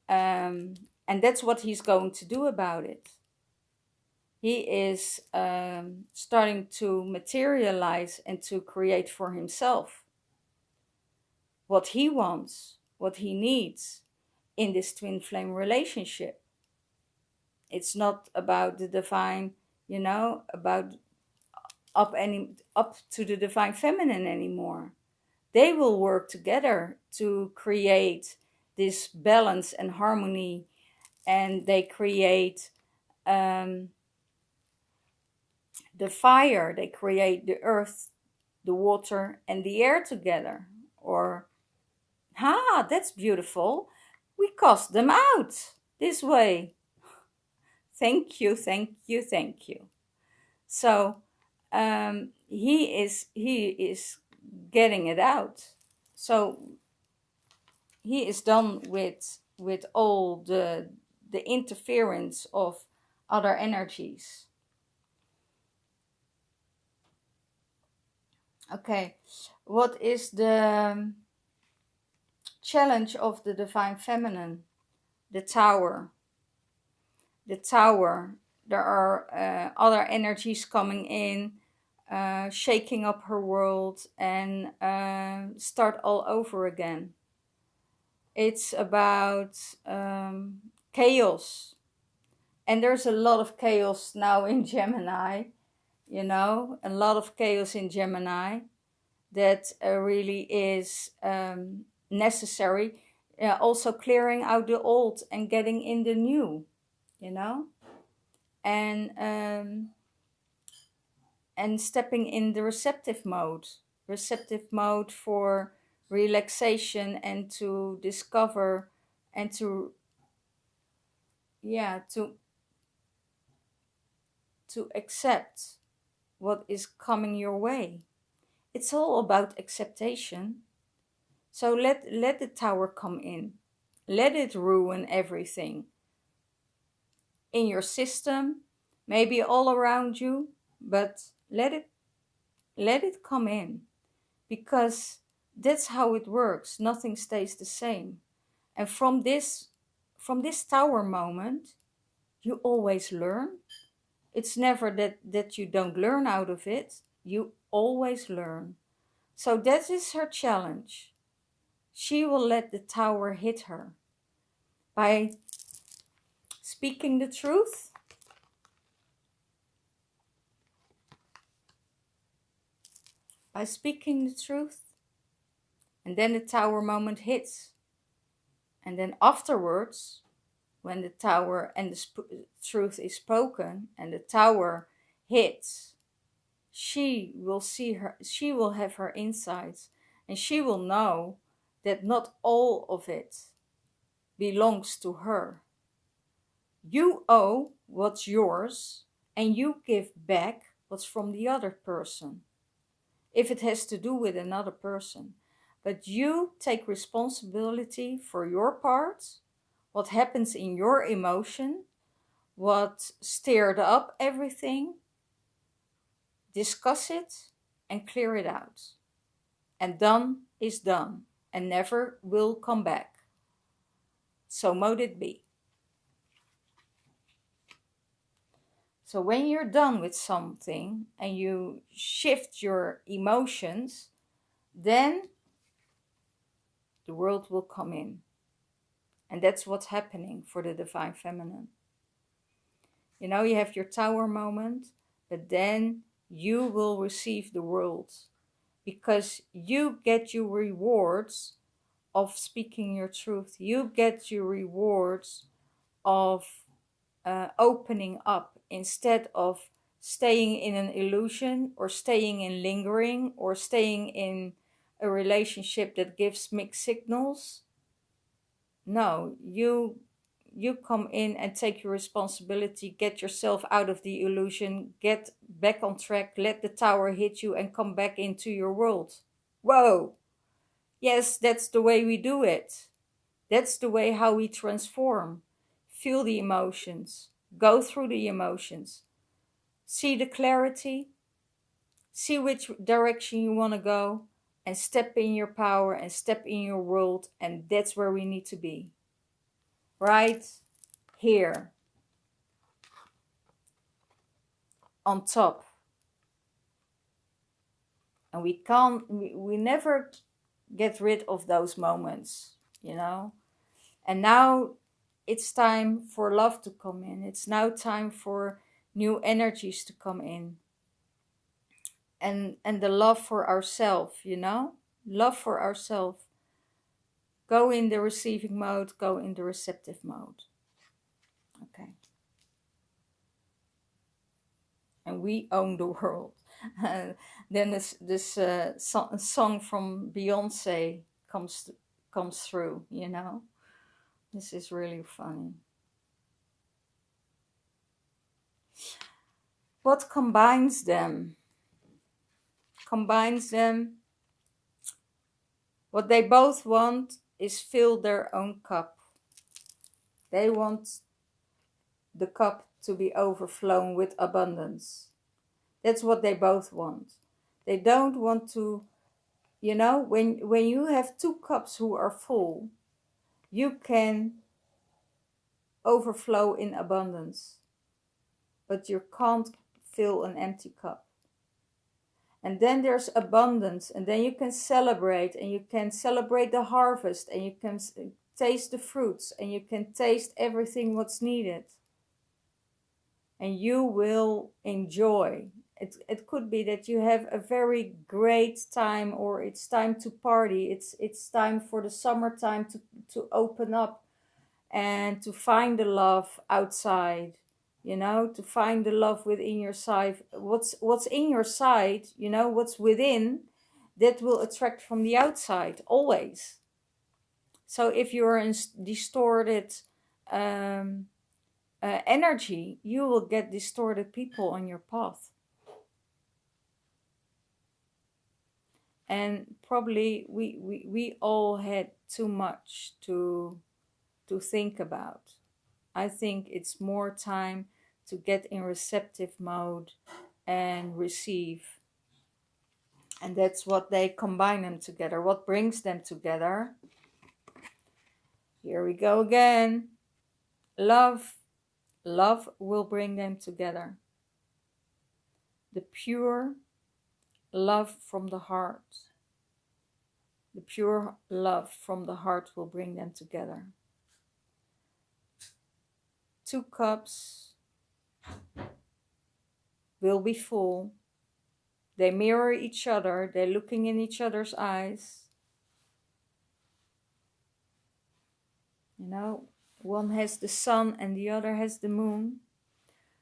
and that's what he's going to do about it. He is starting to materialize and to create for himself what he wants, what he needs in this twin flame relationship. It's not about the divine, you know, about up to the divine feminine anymore. They will work together to create this balance and harmony, and they create the fire, they create the earth, the water, and the air together. Or, that's beautiful. We cast them out this way. Thank you. So he is getting it out. So he is done with all the interference of other energies. Okay, what is the challenge of the divine feminine? The tower. The tower. There are other energies coming in, shaking up her world, and start all over again. It's about chaos. And there's a lot of chaos now in Gemini, you know, a lot of chaos in Gemini that really is necessary. Also clearing out the old and getting in the new, you know, and stepping in the receptive mode for relaxation and to discover and to yeah to accept what is coming your way. It's all about acceptation. So let the tower come in. Let it ruin everything in your system, maybe all around you, but let it come in, because that's how it works. Nothing stays the same. And from this tower moment, you always learn. It's never that you don't learn out of it. You always learn. So that is her challenge. She will let the tower hit her by speaking the truth, and then the tower moment hits. And then afterwards, when the tower and the truth is spoken and the tower hits, she will have her insights, and she will know that not all of it belongs to her. You owe what's yours, and you give back what's from the other person, if it has to do with another person. But you take responsibility for your part, what happens in your emotion, what stirred up everything. Discuss it and clear it out. And done is done and never will come back. So mote it be. So when you're done with something and you shift your emotions, then the world will come in. And that's what's happening for the Divine Feminine. You know, you have your tower moment, but then you will receive the world, because you get your rewards of speaking your truth. You get your rewards of opening up, instead of staying in an illusion or staying in lingering or staying in a relationship that gives mixed signals. No, you come in and take your responsibility, get yourself out of the illusion, get back on track, let the tower hit you and come back into your world. Whoa! Yes, that's the way we do it. That's the way how we transform. Feel the emotions, go through the emotions, see the clarity, see which direction you want to go, and step in your power and step in your world. And that's where we need to be. Right here. On top. And we never get rid of those moments, you know. And now it's time for love to come in. It's now time for new energies to come in. And the love for ourselves, you know. Love for ourselves. Go in the receiving mode, go in the receptive mode. Okay. And we own the world. Then this song from Beyonce comes through, you know. This is really funny. What combines them? What they both want is fill their own cup. They want the cup to be overflowing with abundance. That's what they both want. They don't want to, you know, when you have two cups who are full, you can overflow in abundance, but you can't fill an empty cup. And then there's abundance, and then you can celebrate, and you can celebrate the harvest, and you can taste the fruits and you can taste everything what's needed. And you will enjoy. It could be that you have a very great time, or it's time to party. It's time for the summertime to open up and to find the love outside, you know, to find the love within your side. What's in your side, you know, what's within, that will attract from the outside always. So if you're in distorted energy, you will get distorted people on your path. And probably we all had too much to think about. I think it's more time to get in receptive mode and receive. And that's what they combine them together. What brings them together? Here we go again. Love. Love will bring them together. The pure love from the heart. The pure love from the heart will bring them together. 2 cups will be full. They mirror each other. They're looking in each other's eyes. You know, one has the sun and the other has the moon.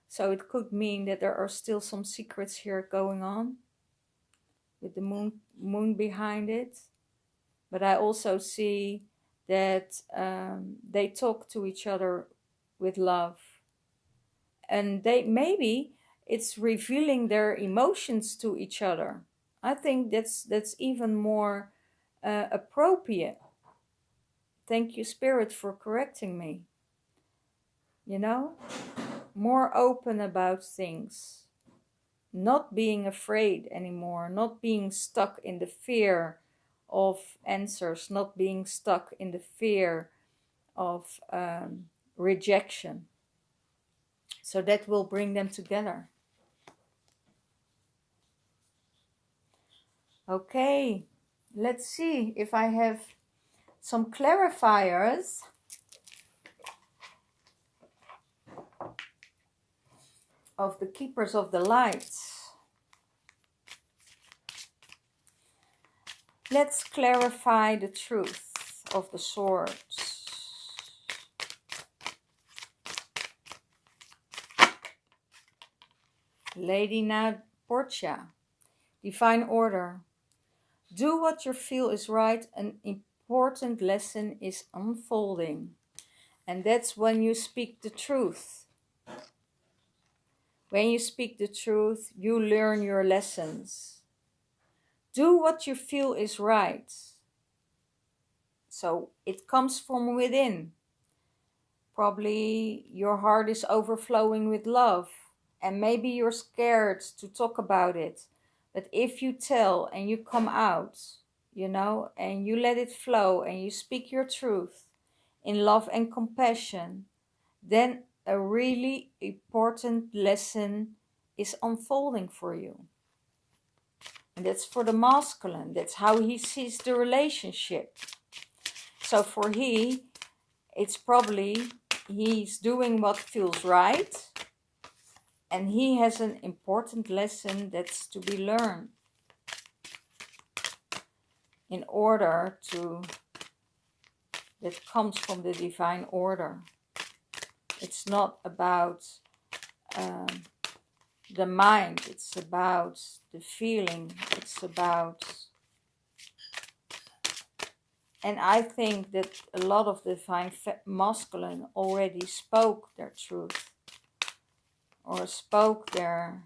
So it could mean that there are still some secrets here going on with the moon behind it. But I also see that they talk to each other with love. And maybe it's revealing their emotions to each other. I think that's even more appropriate. Thank you, Spirit, for correcting me. You know, more open about things. Not being afraid anymore. Not being stuck in the fear of answers. Not being stuck in the fear of rejection. So that will bring them together. Okay, let's see if I have some clarifiers. Of the keepers of the light. Let's clarify the truth of the swords. Lady Portia, divine order. Do what you feel is right. An important lesson is unfolding. And that's when you speak the truth. When you speak the truth, you learn your lessons. Do what you feel is right. So it comes from within. Probably your heart is overflowing with love. And maybe you're scared to talk about it. But if you tell and you come out, you know, and you let it flow and you speak your truth in love and compassion, then a really important lesson is unfolding for you. And that's for the masculine. That's how he sees the relationship. So for it's probably he's doing what feels right. And he has an important lesson that's to be learned. In order that comes from the divine order. It's not about the mind. It's about the feeling. It's about... And I think that a lot of the divine masculine already spoke their truth. Or spoke their...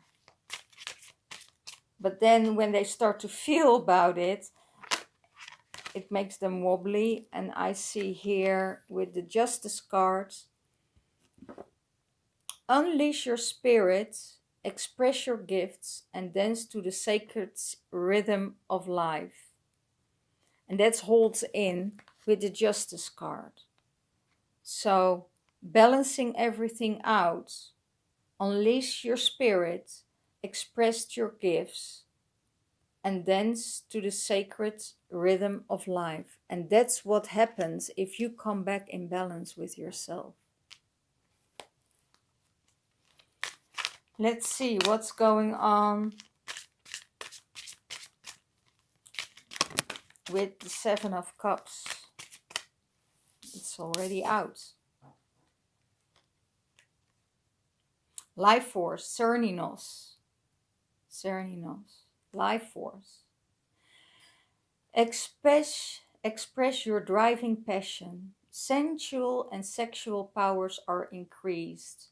But then when they start to feel about it, it makes them wobbly. And I see here with the Justice card, unleash your spirit, express your gifts, and dance to the sacred rhythm of life. And that holds in with the Justice card. So, balancing everything out, unleash your spirit, express your gifts, and dance to the sacred rhythm of life. And that's what happens if you come back in balance with yourself. Let's see what's going on with the Seven of Cups. It's already out. Life force, Cerninos. Life force. Express your driving passion. Sensual and sexual powers are increased.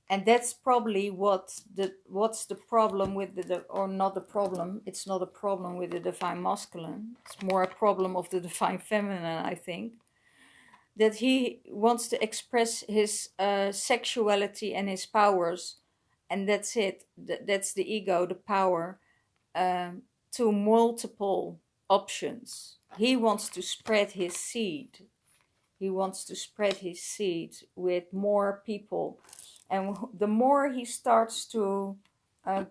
And that's probably what's the problem with or not the problem. It's not a problem with the divine masculine. It's more a problem of the divine feminine, I think. That he wants to express his sexuality and his powers, and that's it. That's the ego, the power, to multiple options. He wants to spread his seed. He wants to spread his seed with more people. And the more he starts to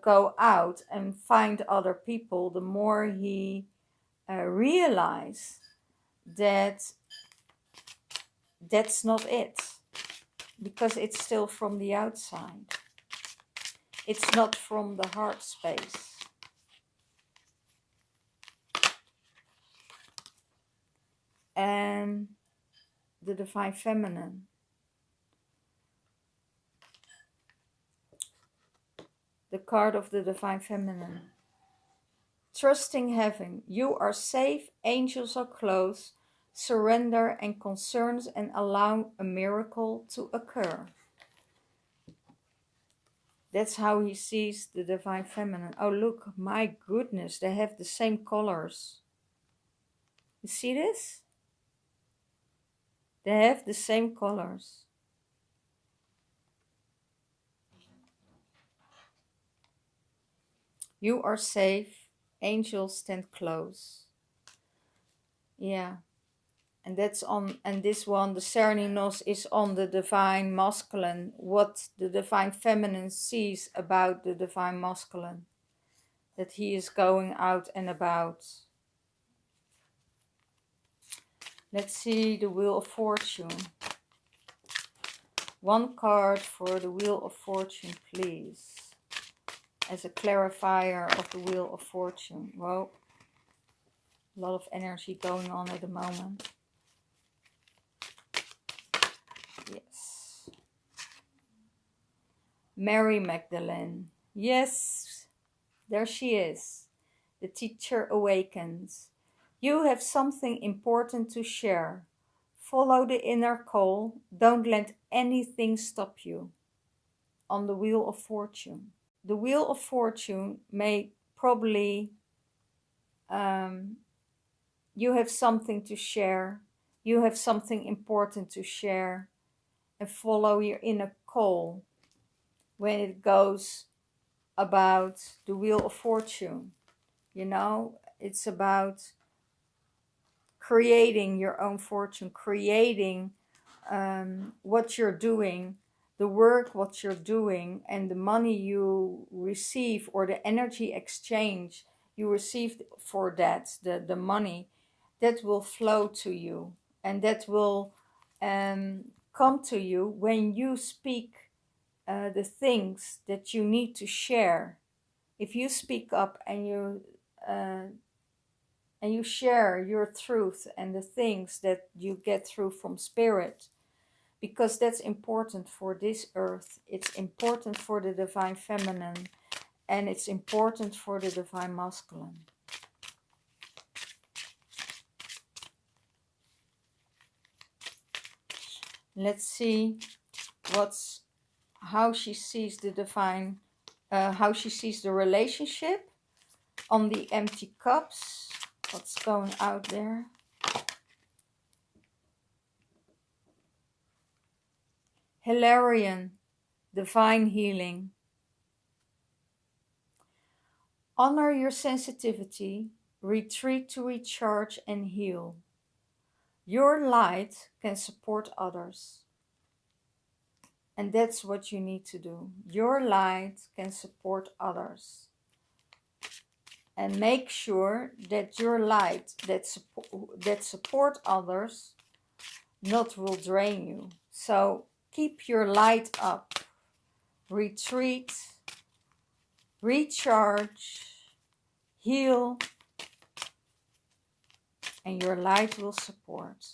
go out and find other people, the more he realizes that that's not it. Because it's still from the outside. It's not from the heart space. And the divine feminine. The card of the divine feminine. Trusting heaven. You are safe. Angels are close. Surrender and concerns and allow a miracle to occur. That's how he sees the divine feminine. Oh, look, my goodness, they have the same colors. You see this? They have the same colors. You are safe. Angels stand close. Yeah. And that's on, and this one, the Cerninos, is on the divine masculine. What the divine feminine sees about the divine masculine. That he is going out and about. Let's see the Wheel of Fortune. One card for the Wheel of Fortune, please. As a clarifier of the Wheel of Fortune. Whoa. A lot of energy going on at the moment. Yes. Mary Magdalene. Yes. There she is. The teacher awakens. You have something important to share. Follow the inner call. Don't let anything stop you. On the Wheel of Fortune. The Wheel of Fortune may probably, you have something to share. You have something important to share. And follow your inner call when it goes about the Wheel of Fortune. You know, it's about creating your own fortune, creating what you're doing, the work, what you're doing, and the money you receive or the energy exchange you receive for that, the money, that will flow to you. And that will come to you when you speak the things that you need to share. If you speak up and you share your truth and the things that you get through from spirit, because that's important for this earth. It's important for the divine feminine, and it's important for the divine masculine. Let's see how she sees the divine, how she sees the relationship on the empty cups. What's going out there? Hilarion, divine healing. Honor your sensitivity, retreat to recharge and heal. Your light can support others. And that's what you need to do. Your light can support others. and make sure that your light that support others not will drain you. So keep your light up, retreat, recharge, heal, and your light will support.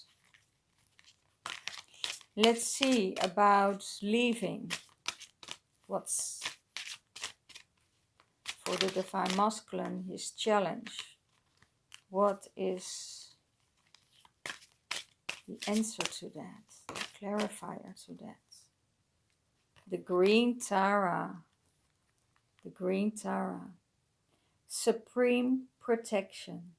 Let's see about leaving. What's for the Divine Masculine, his challenge? What is the answer to that? The clarifier to that? The green Tara. The green Tara. Supreme protection.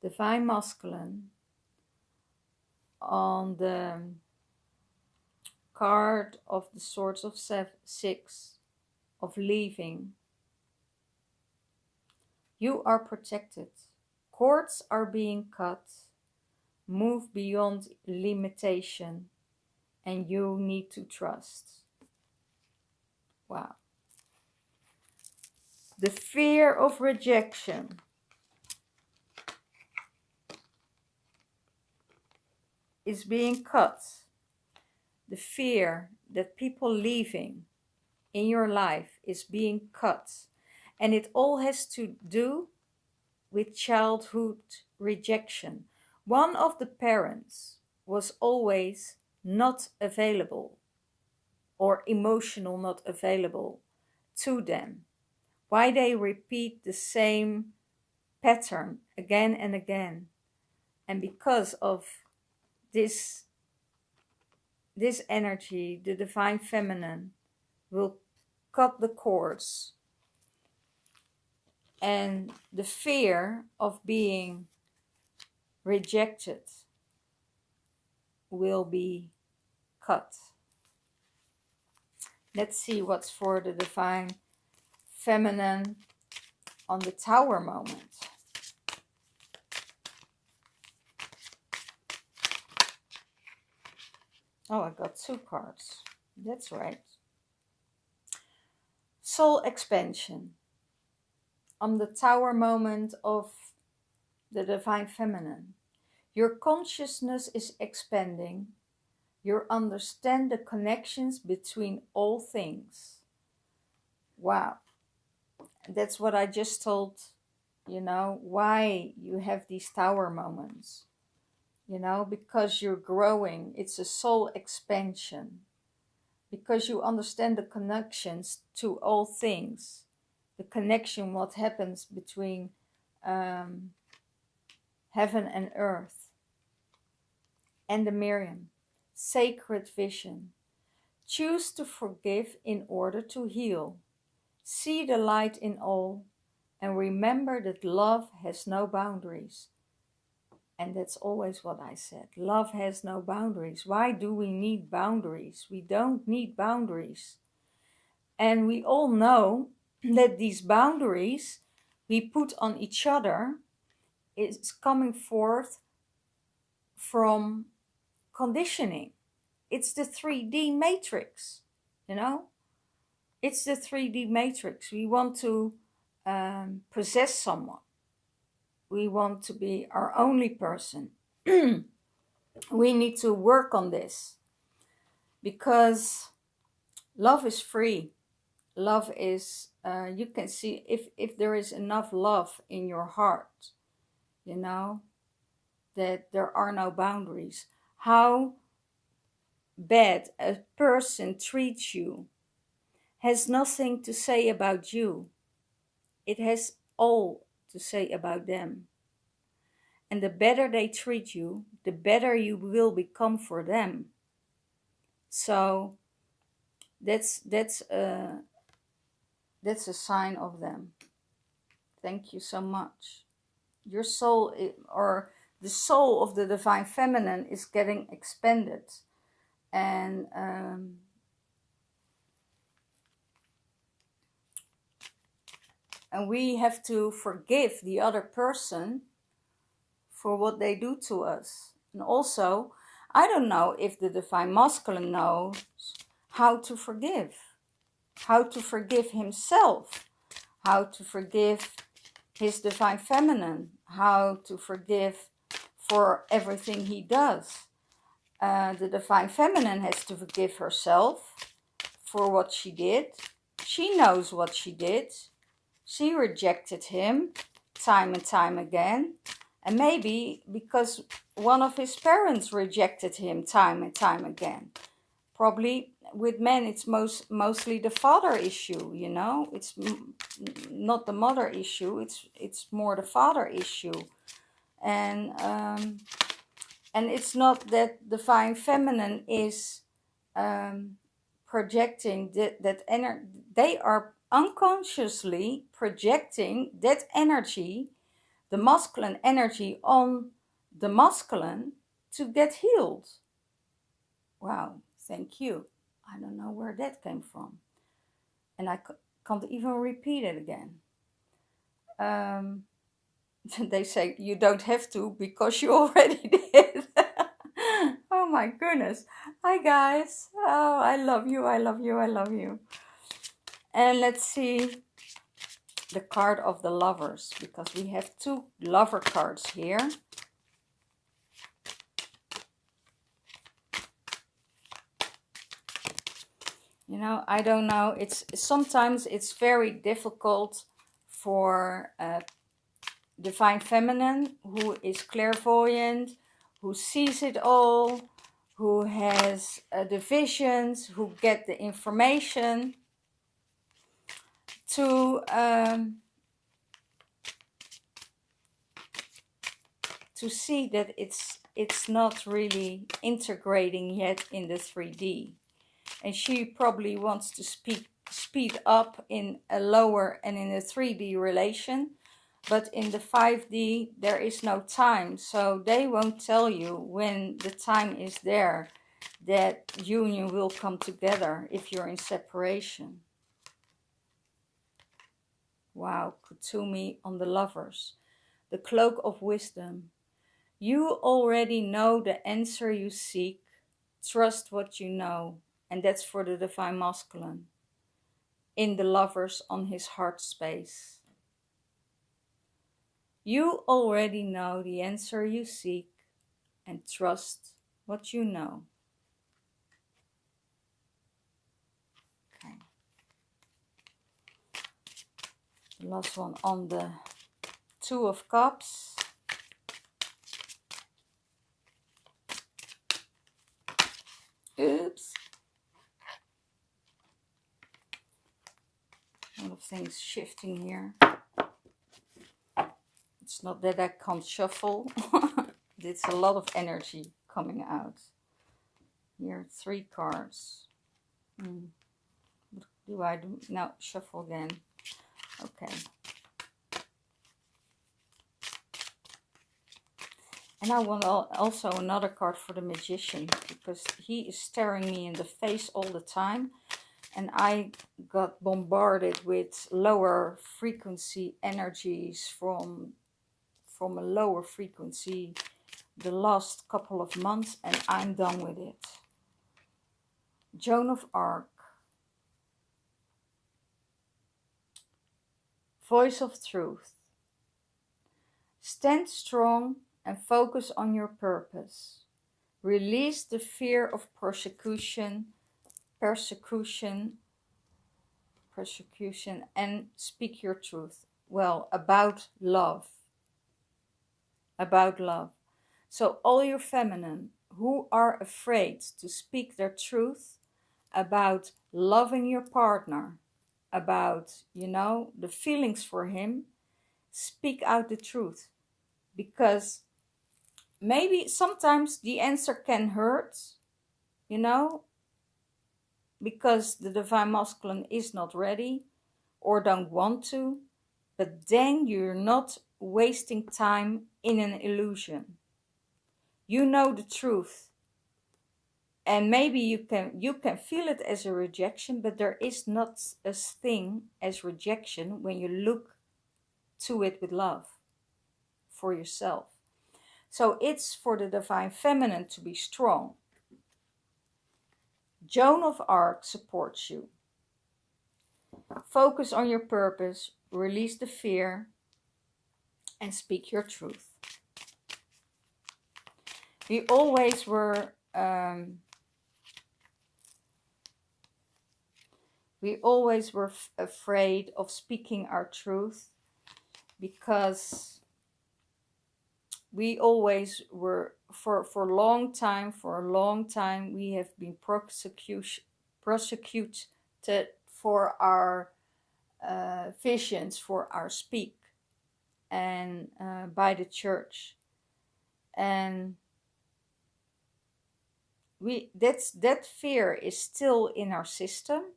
Divine Masculine on the card of the Swords of 6 of leaving. You are protected. Cords are being cut. Move beyond limitation. And you need to trust. Wow. The fear of rejection. Is being cut. The fear that people leaving in your life is being cut. And it all has to do with childhood rejection. One of the parents was always not available or emotional not available to them. Why they repeat the same pattern again and again. And because of this energy, the Divine Feminine will cut the cords, and the fear of being rejected will be cut. Let's see what's for the Divine Feminine on the Tower moment. Oh, I got 2 cards. That's right. Soul expansion. On the Tower moment of the Divine Feminine. Your consciousness is expanding. You understand the connections between all things. Wow. That's what I just told, why you have these Tower moments. Because you're growing. It's a soul expansion. Because you understand the connections to all things. The connection, what happens between heaven and earth. And the Miriam. Sacred vision. Choose to forgive in order to heal. See the light in all. And remember that love has no boundaries. And that's always what I said. Love has no boundaries. Why do we need boundaries? We don't need boundaries. And we all know that these boundaries we put on each other is coming forth from conditioning. It's the 3D matrix, It's the 3D matrix. We want to possess someone. We want to be our only person. We need to work on this because love is free. Love is, you can see if there is enough love in your heart, that there are no boundaries. How bad a person treats you has nothing to say about you. It has all to say about them. And the better they treat you, the better you will become for them. So that's a sign of them. Thank you so much. Your soul, or the soul of the Divine Feminine, is getting expanded. And we have to forgive the other person for what they do to us. And also, I don't know if the Divine Masculine knows how to forgive. how to forgive himself, how to forgive his divine feminine, how to forgive for everything he does. The divine feminine has to forgive herself for what she did. She knows what she did. She rejected him time and time again. And maybe because one of his parents rejected him time and time again. Probably with men it's mostly the father issue, you know. It's not the mother issue, it's more the father issue. And it's not that divine feminine is projecting that energy. They are unconsciously projecting that energy, the masculine energy, on the masculine to get healed. Wow, thank you. I don't know where that came from. And I can't even repeat it again. They say you don't have to because you already did. Oh my goodness. Hi guys. Oh, I love you, I love you, I love you. And let's see the card of the lovers, because we have 2 lover cards here. You know, I don't know. Sometimes it's very difficult for divine feminine, who is clairvoyant, who sees it all, who has the visions, who get the information, to see that it's not really integrating yet in the 3D. And she probably wants to speed up in a lower and in a 3D relation. But in the 5D, there is no time. So they won't tell you when the time is there that union will come together if you're in separation. Wow, Kutumi on the lovers. The cloak of wisdom. You already know the answer you seek. Trust what you know. And that's for the divine masculine. In the lovers on his heart space. You already know the answer you seek, and trust what you know. Okay. The last one on the 2 of Cups. Oops. A lot of things shifting here. It's not that I can't shuffle. It's a lot of energy coming out. Here, 3 cards. What do I do? No, shuffle again. Okay. And I want also another card for the Magician, because he is staring me in the face all the time. And I got bombarded with lower frequency energies from a lower frequency the last couple of months, and I'm done with it. Joan of Arc. Voice of Truth. Stand strong and focus on your purpose. Release the fear of persecution, and speak your truth. Well, about love. About love. So all your feminine who are afraid to speak their truth about loving your partner, about, you know, the feelings for him, speak out the truth. Because maybe sometimes the answer can hurt, you know, because the divine masculine is not ready or don't want to, but then you're not wasting time in an illusion. You know the truth, and maybe you can feel it as a rejection, but there is not a thing as rejection when you look to it with love for yourself. So it's for the divine feminine to be strong. Joan of Arc supports you. Focus on your purpose, release the fear, and speak your truth. We always were afraid of speaking our truth, because we always were, for a long time, we have been prosecuted for our visions, for our speak, and by the church. And that fear is still in our system.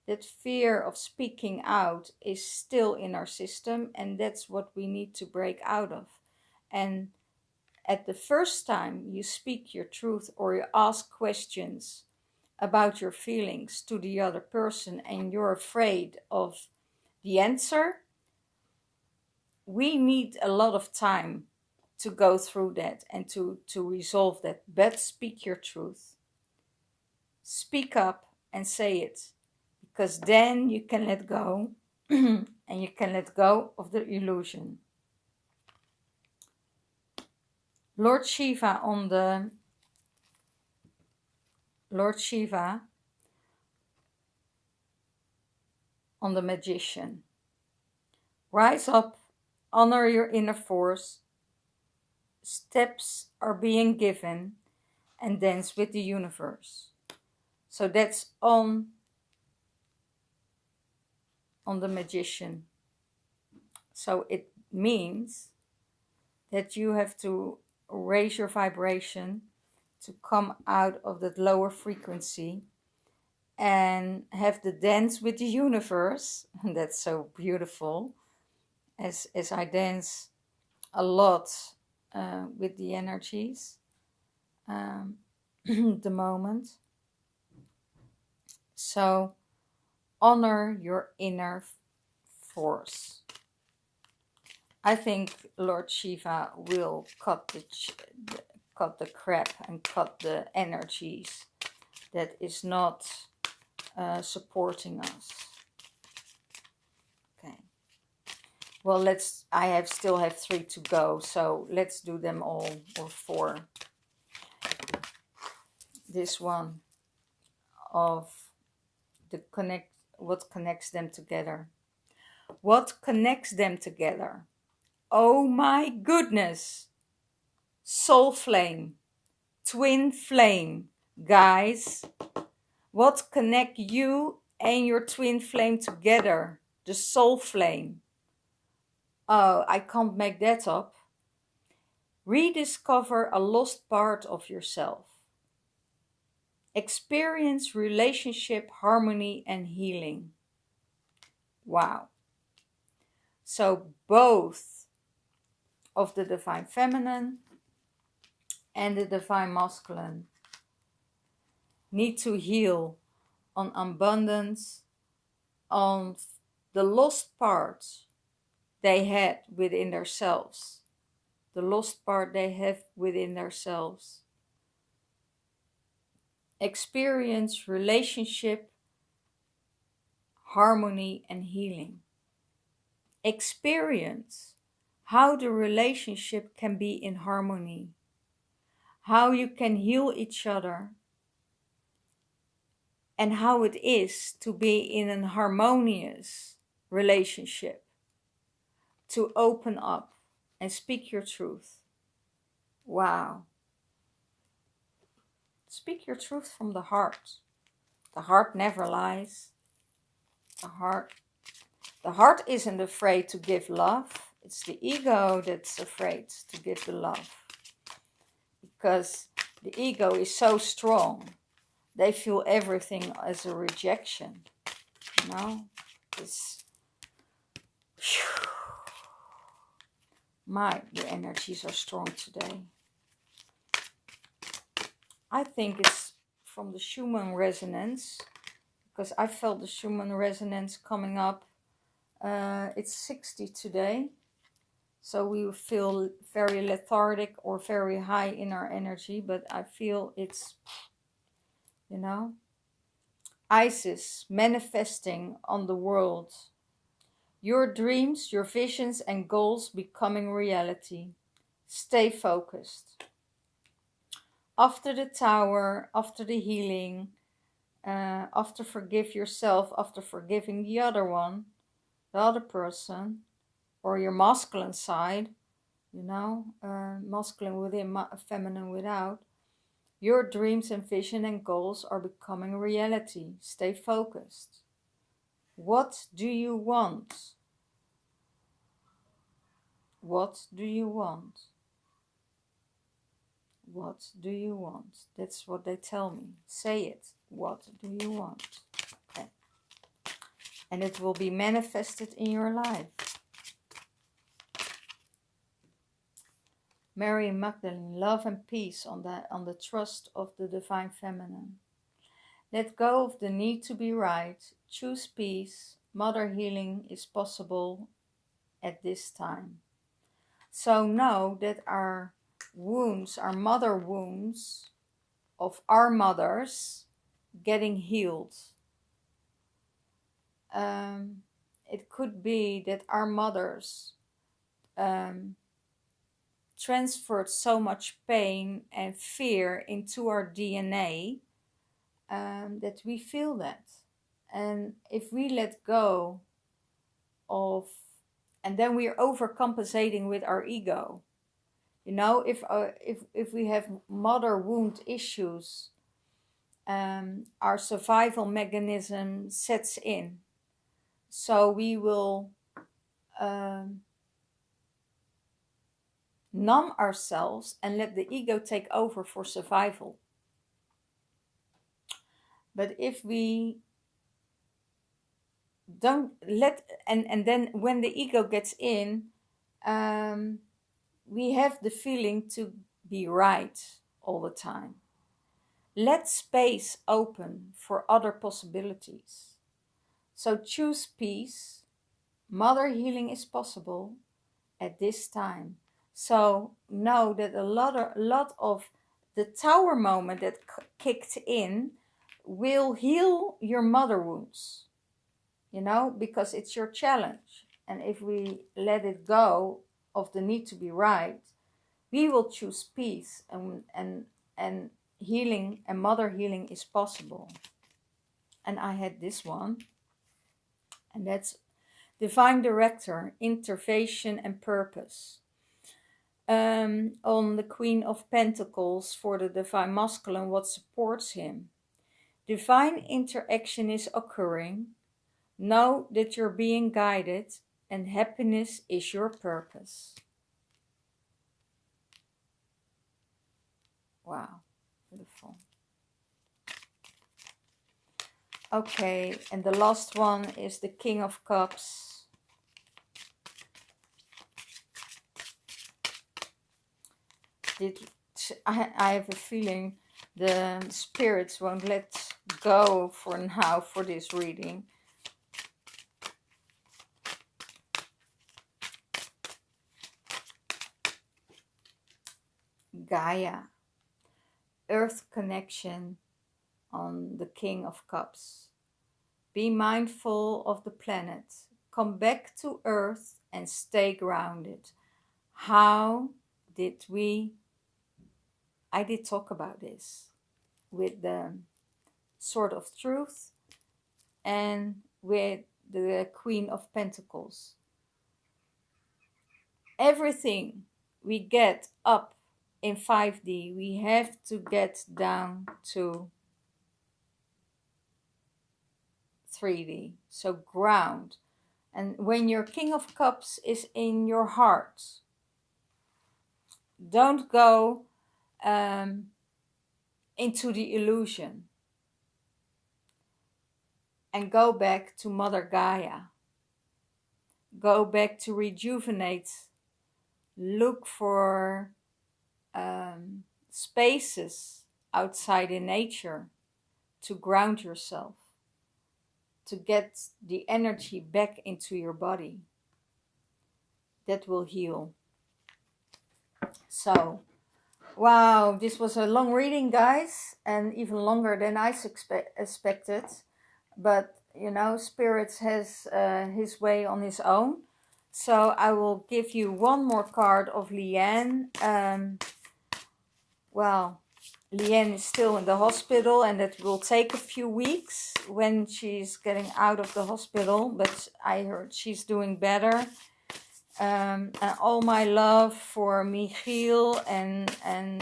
That fear of speaking out is still in our system, and that's what we need to break out of. And at the first time you speak your truth, or you ask questions about your feelings to the other person, and you're afraid of the answer, we need a lot of time to go through that and to resolve that. But speak your truth. Speak up and say it, because then you can let go and you can let go of the illusion. Lord Shiva on the magician. Rise up, honor your inner force. Steps are being given, and dance with the universe. So that's on the magician. So it means that you have to raise your vibration to come out of that lower frequency and have the dance with the universe. And that's so beautiful, as I dance a lot with the energies the moment. So honor your inner force. I think Lord Shiva will cut the crap and cut the energies that is not supporting us. Okay. Well, I still have 3 to go, so let's do them all, or 4. This one of what connects them together. What connects them together? Oh my goodness! Soul flame, twin flame, guys. What connect you and your twin flame together? The soul flame. Oh, I can't make that up. Rediscover a lost part of yourself. Experience relationship, harmony, and healing. Wow. So both of the divine feminine and the divine masculine need to heal on abundance, on the lost parts they had within themselves. The lost part they have within themselves. Experience relationship, harmony, and healing. Experience how the relationship can be in harmony. How you can heal each other. And how it is to be in an harmonious relationship. To open up and speak your truth. Wow. Speak your truth from the heart. The heart never lies. The heart isn't afraid to give love. It's the ego that's afraid to give the love. Because the ego is so strong. They feel everything as a rejection. You know? The energies are strong today. I think it's from the Schumann resonance, because I felt the Schumann resonance coming up. It's 60 today, so we feel very lethargic or very high in our energy, but I feel it's, Isis manifesting on the world. Your dreams, your visions and goals becoming reality. Stay focused. After the Tower, after the healing, after forgive yourself, after forgiving the other one, the other person, or your masculine side, you know, masculine within, feminine without, your dreams and vision and goals are becoming reality. Stay focused. What do you want? What do you want? What do you want? That's what they tell me. Say it. What do you want? Okay. And it will be manifested in your life. Mary Magdalene, love and peace on the trust of the divine feminine. Let go of the need to be right. Choose peace. Mother healing is possible at this time. So know that our wounds, our mother wounds of our mothers getting healed. It could be that our mothers transferred so much pain and fear into our DNA that we feel that. And if we let go of, and then we are overcompensating with our ego. You know, if we have mother wound issues, our survival mechanism sets in. So we will numb ourselves and let the ego take over for survival. But if we don't let, and then when the ego gets in, we have the feeling to be right all the time. Let space open for other possibilities. So choose peace. Mother healing is possible at this time. So know that a lot of the Tower moment that kicked in will heal your mother wounds. You know, because it's your challenge. And if we let it go of the need to be right, we will choose peace, and healing and mother healing is possible. And I had this one, and that's Divine Director, Intervention and Purpose. On the Queen of Pentacles for the Divine Masculine, what supports him. Divine interaction is occurring. Know that you're being guided and happiness is your purpose. Wow, beautiful. Okay, and the last one is the King of Cups. I have a feeling the spirits won't let go for now for this reading. Gaia, Earth connection on the King of Cups. Be mindful of the planet. Come back to Earth and stay grounded. How did we... I did talk about this with the Sword of Truth and with the Queen of Pentacles. Everything we get up in 5D, we have to get down to 3D. So ground. And when your King of Cups is in your heart, don't go into the illusion. And go back to Mother Gaia. Go back to rejuvenate. Look for spaces outside in nature to ground yourself, to get the energy back into your body. That will heal. So, wow, this was a long reading, guys, and even longer than I expected. but you know, Spirit has his way on his own. So I will give you one more card of Leanne. Well, Leanne is still in the hospital, and it will take a few weeks when she's getting out of the hospital, but I heard she's doing better. And all my love for Michiel and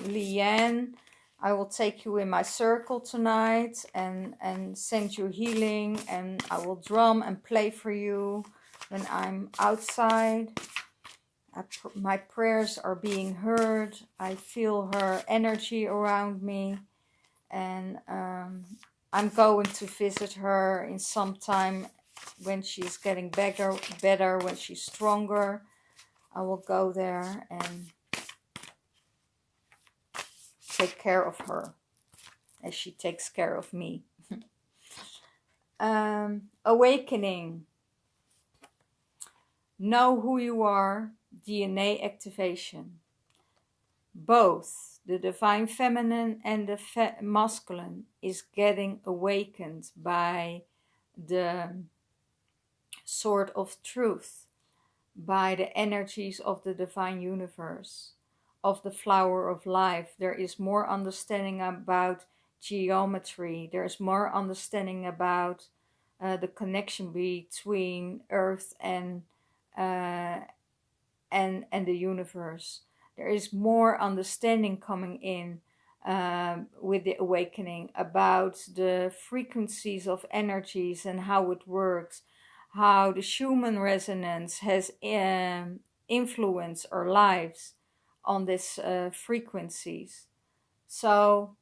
Leanne. I will take you in my circle tonight and send you healing, and I will drum and play for you when I'm outside. My prayers are being heard. I feel her energy around me, and I'm going to visit her in some time when she's getting better, when she's stronger. I will go there and take care of her as she takes care of me. Awakening. Know who you are. DNA activation. Both the divine feminine and the masculine is getting awakened by the sword of truth, by the energies of the divine universe, of the flower of life. There is more understanding about geometry. There's more understanding about the connection between Earth and the universe. There is more understanding coming in with the awakening about the frequencies of energies and how it works, how the Schumann resonance has influenced our lives on these frequencies. So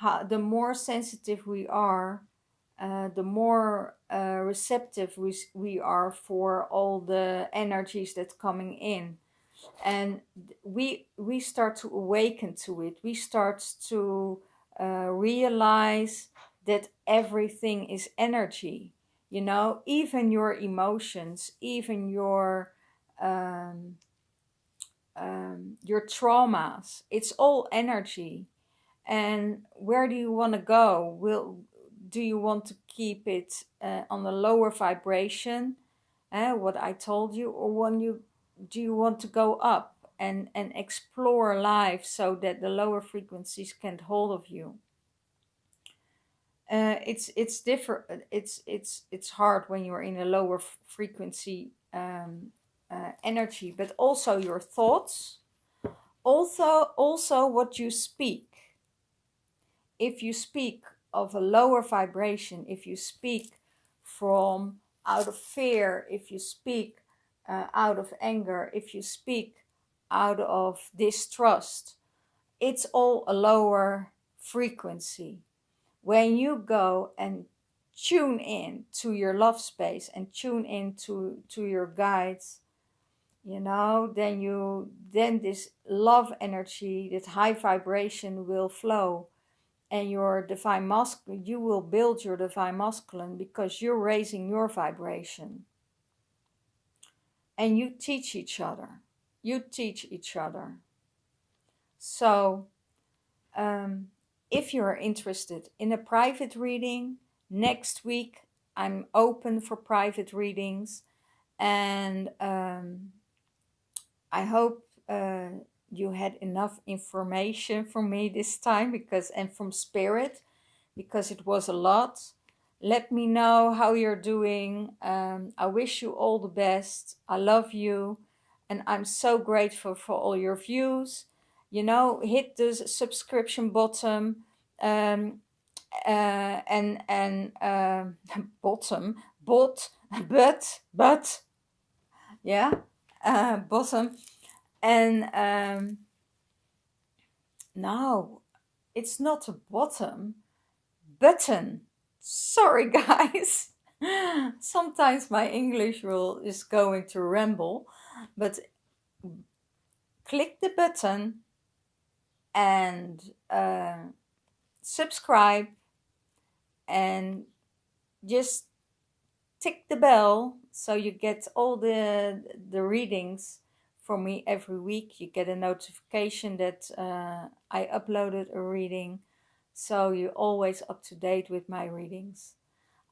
the more sensitive we are, the more receptive we are for all the energies that's coming in, and we start to awaken to it. We start to realize that everything is energy. You know, even your emotions, even your traumas, it's all energy. And where do you want to go? Do you want to keep it on a lower vibration, what I told you, or do you want to go up and explore life so that the lower frequencies can't hold of you? It's different. It's hard when you're in a lower frequency energy, but also your thoughts, also what you speak. If you speak of a lower vibration, if you speak from out of fear, if you speak out of anger, if you speak out of distrust, it's all a lower frequency. When you go and tune in to your love space and tune in to your guides, you know, then this love energy, that high vibration will flow. And your divine masculine, you will build your divine masculine because you're raising your vibration. And you teach each other. You teach each other. So, if you're interested in a private reading, next week I'm open for private readings. And I hope you had enough information from me this time, and from Spirit, because it was a lot. Let me know how you're doing. I wish you all the best. I love you, and I'm so grateful for all your views. You know, hit the subscription button, and bottom, but yeah, bottom. And no, it's not a bottom, button. Sorry, guys. Sometimes my English is going to ramble, but click the button and subscribe, and just tick the bell so you get all the readings from me every week. You get a notification that I uploaded a reading, so you're always up to date with my readings.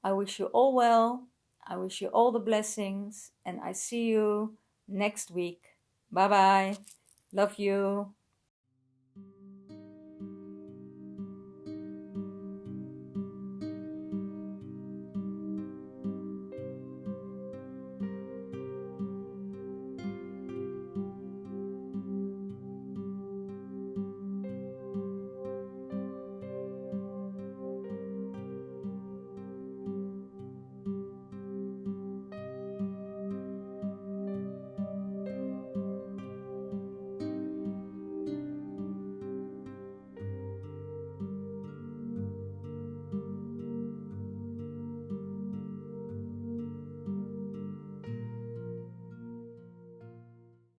I wish you all well. I wish you all the blessings, and I see you next week. Bye bye. Love you.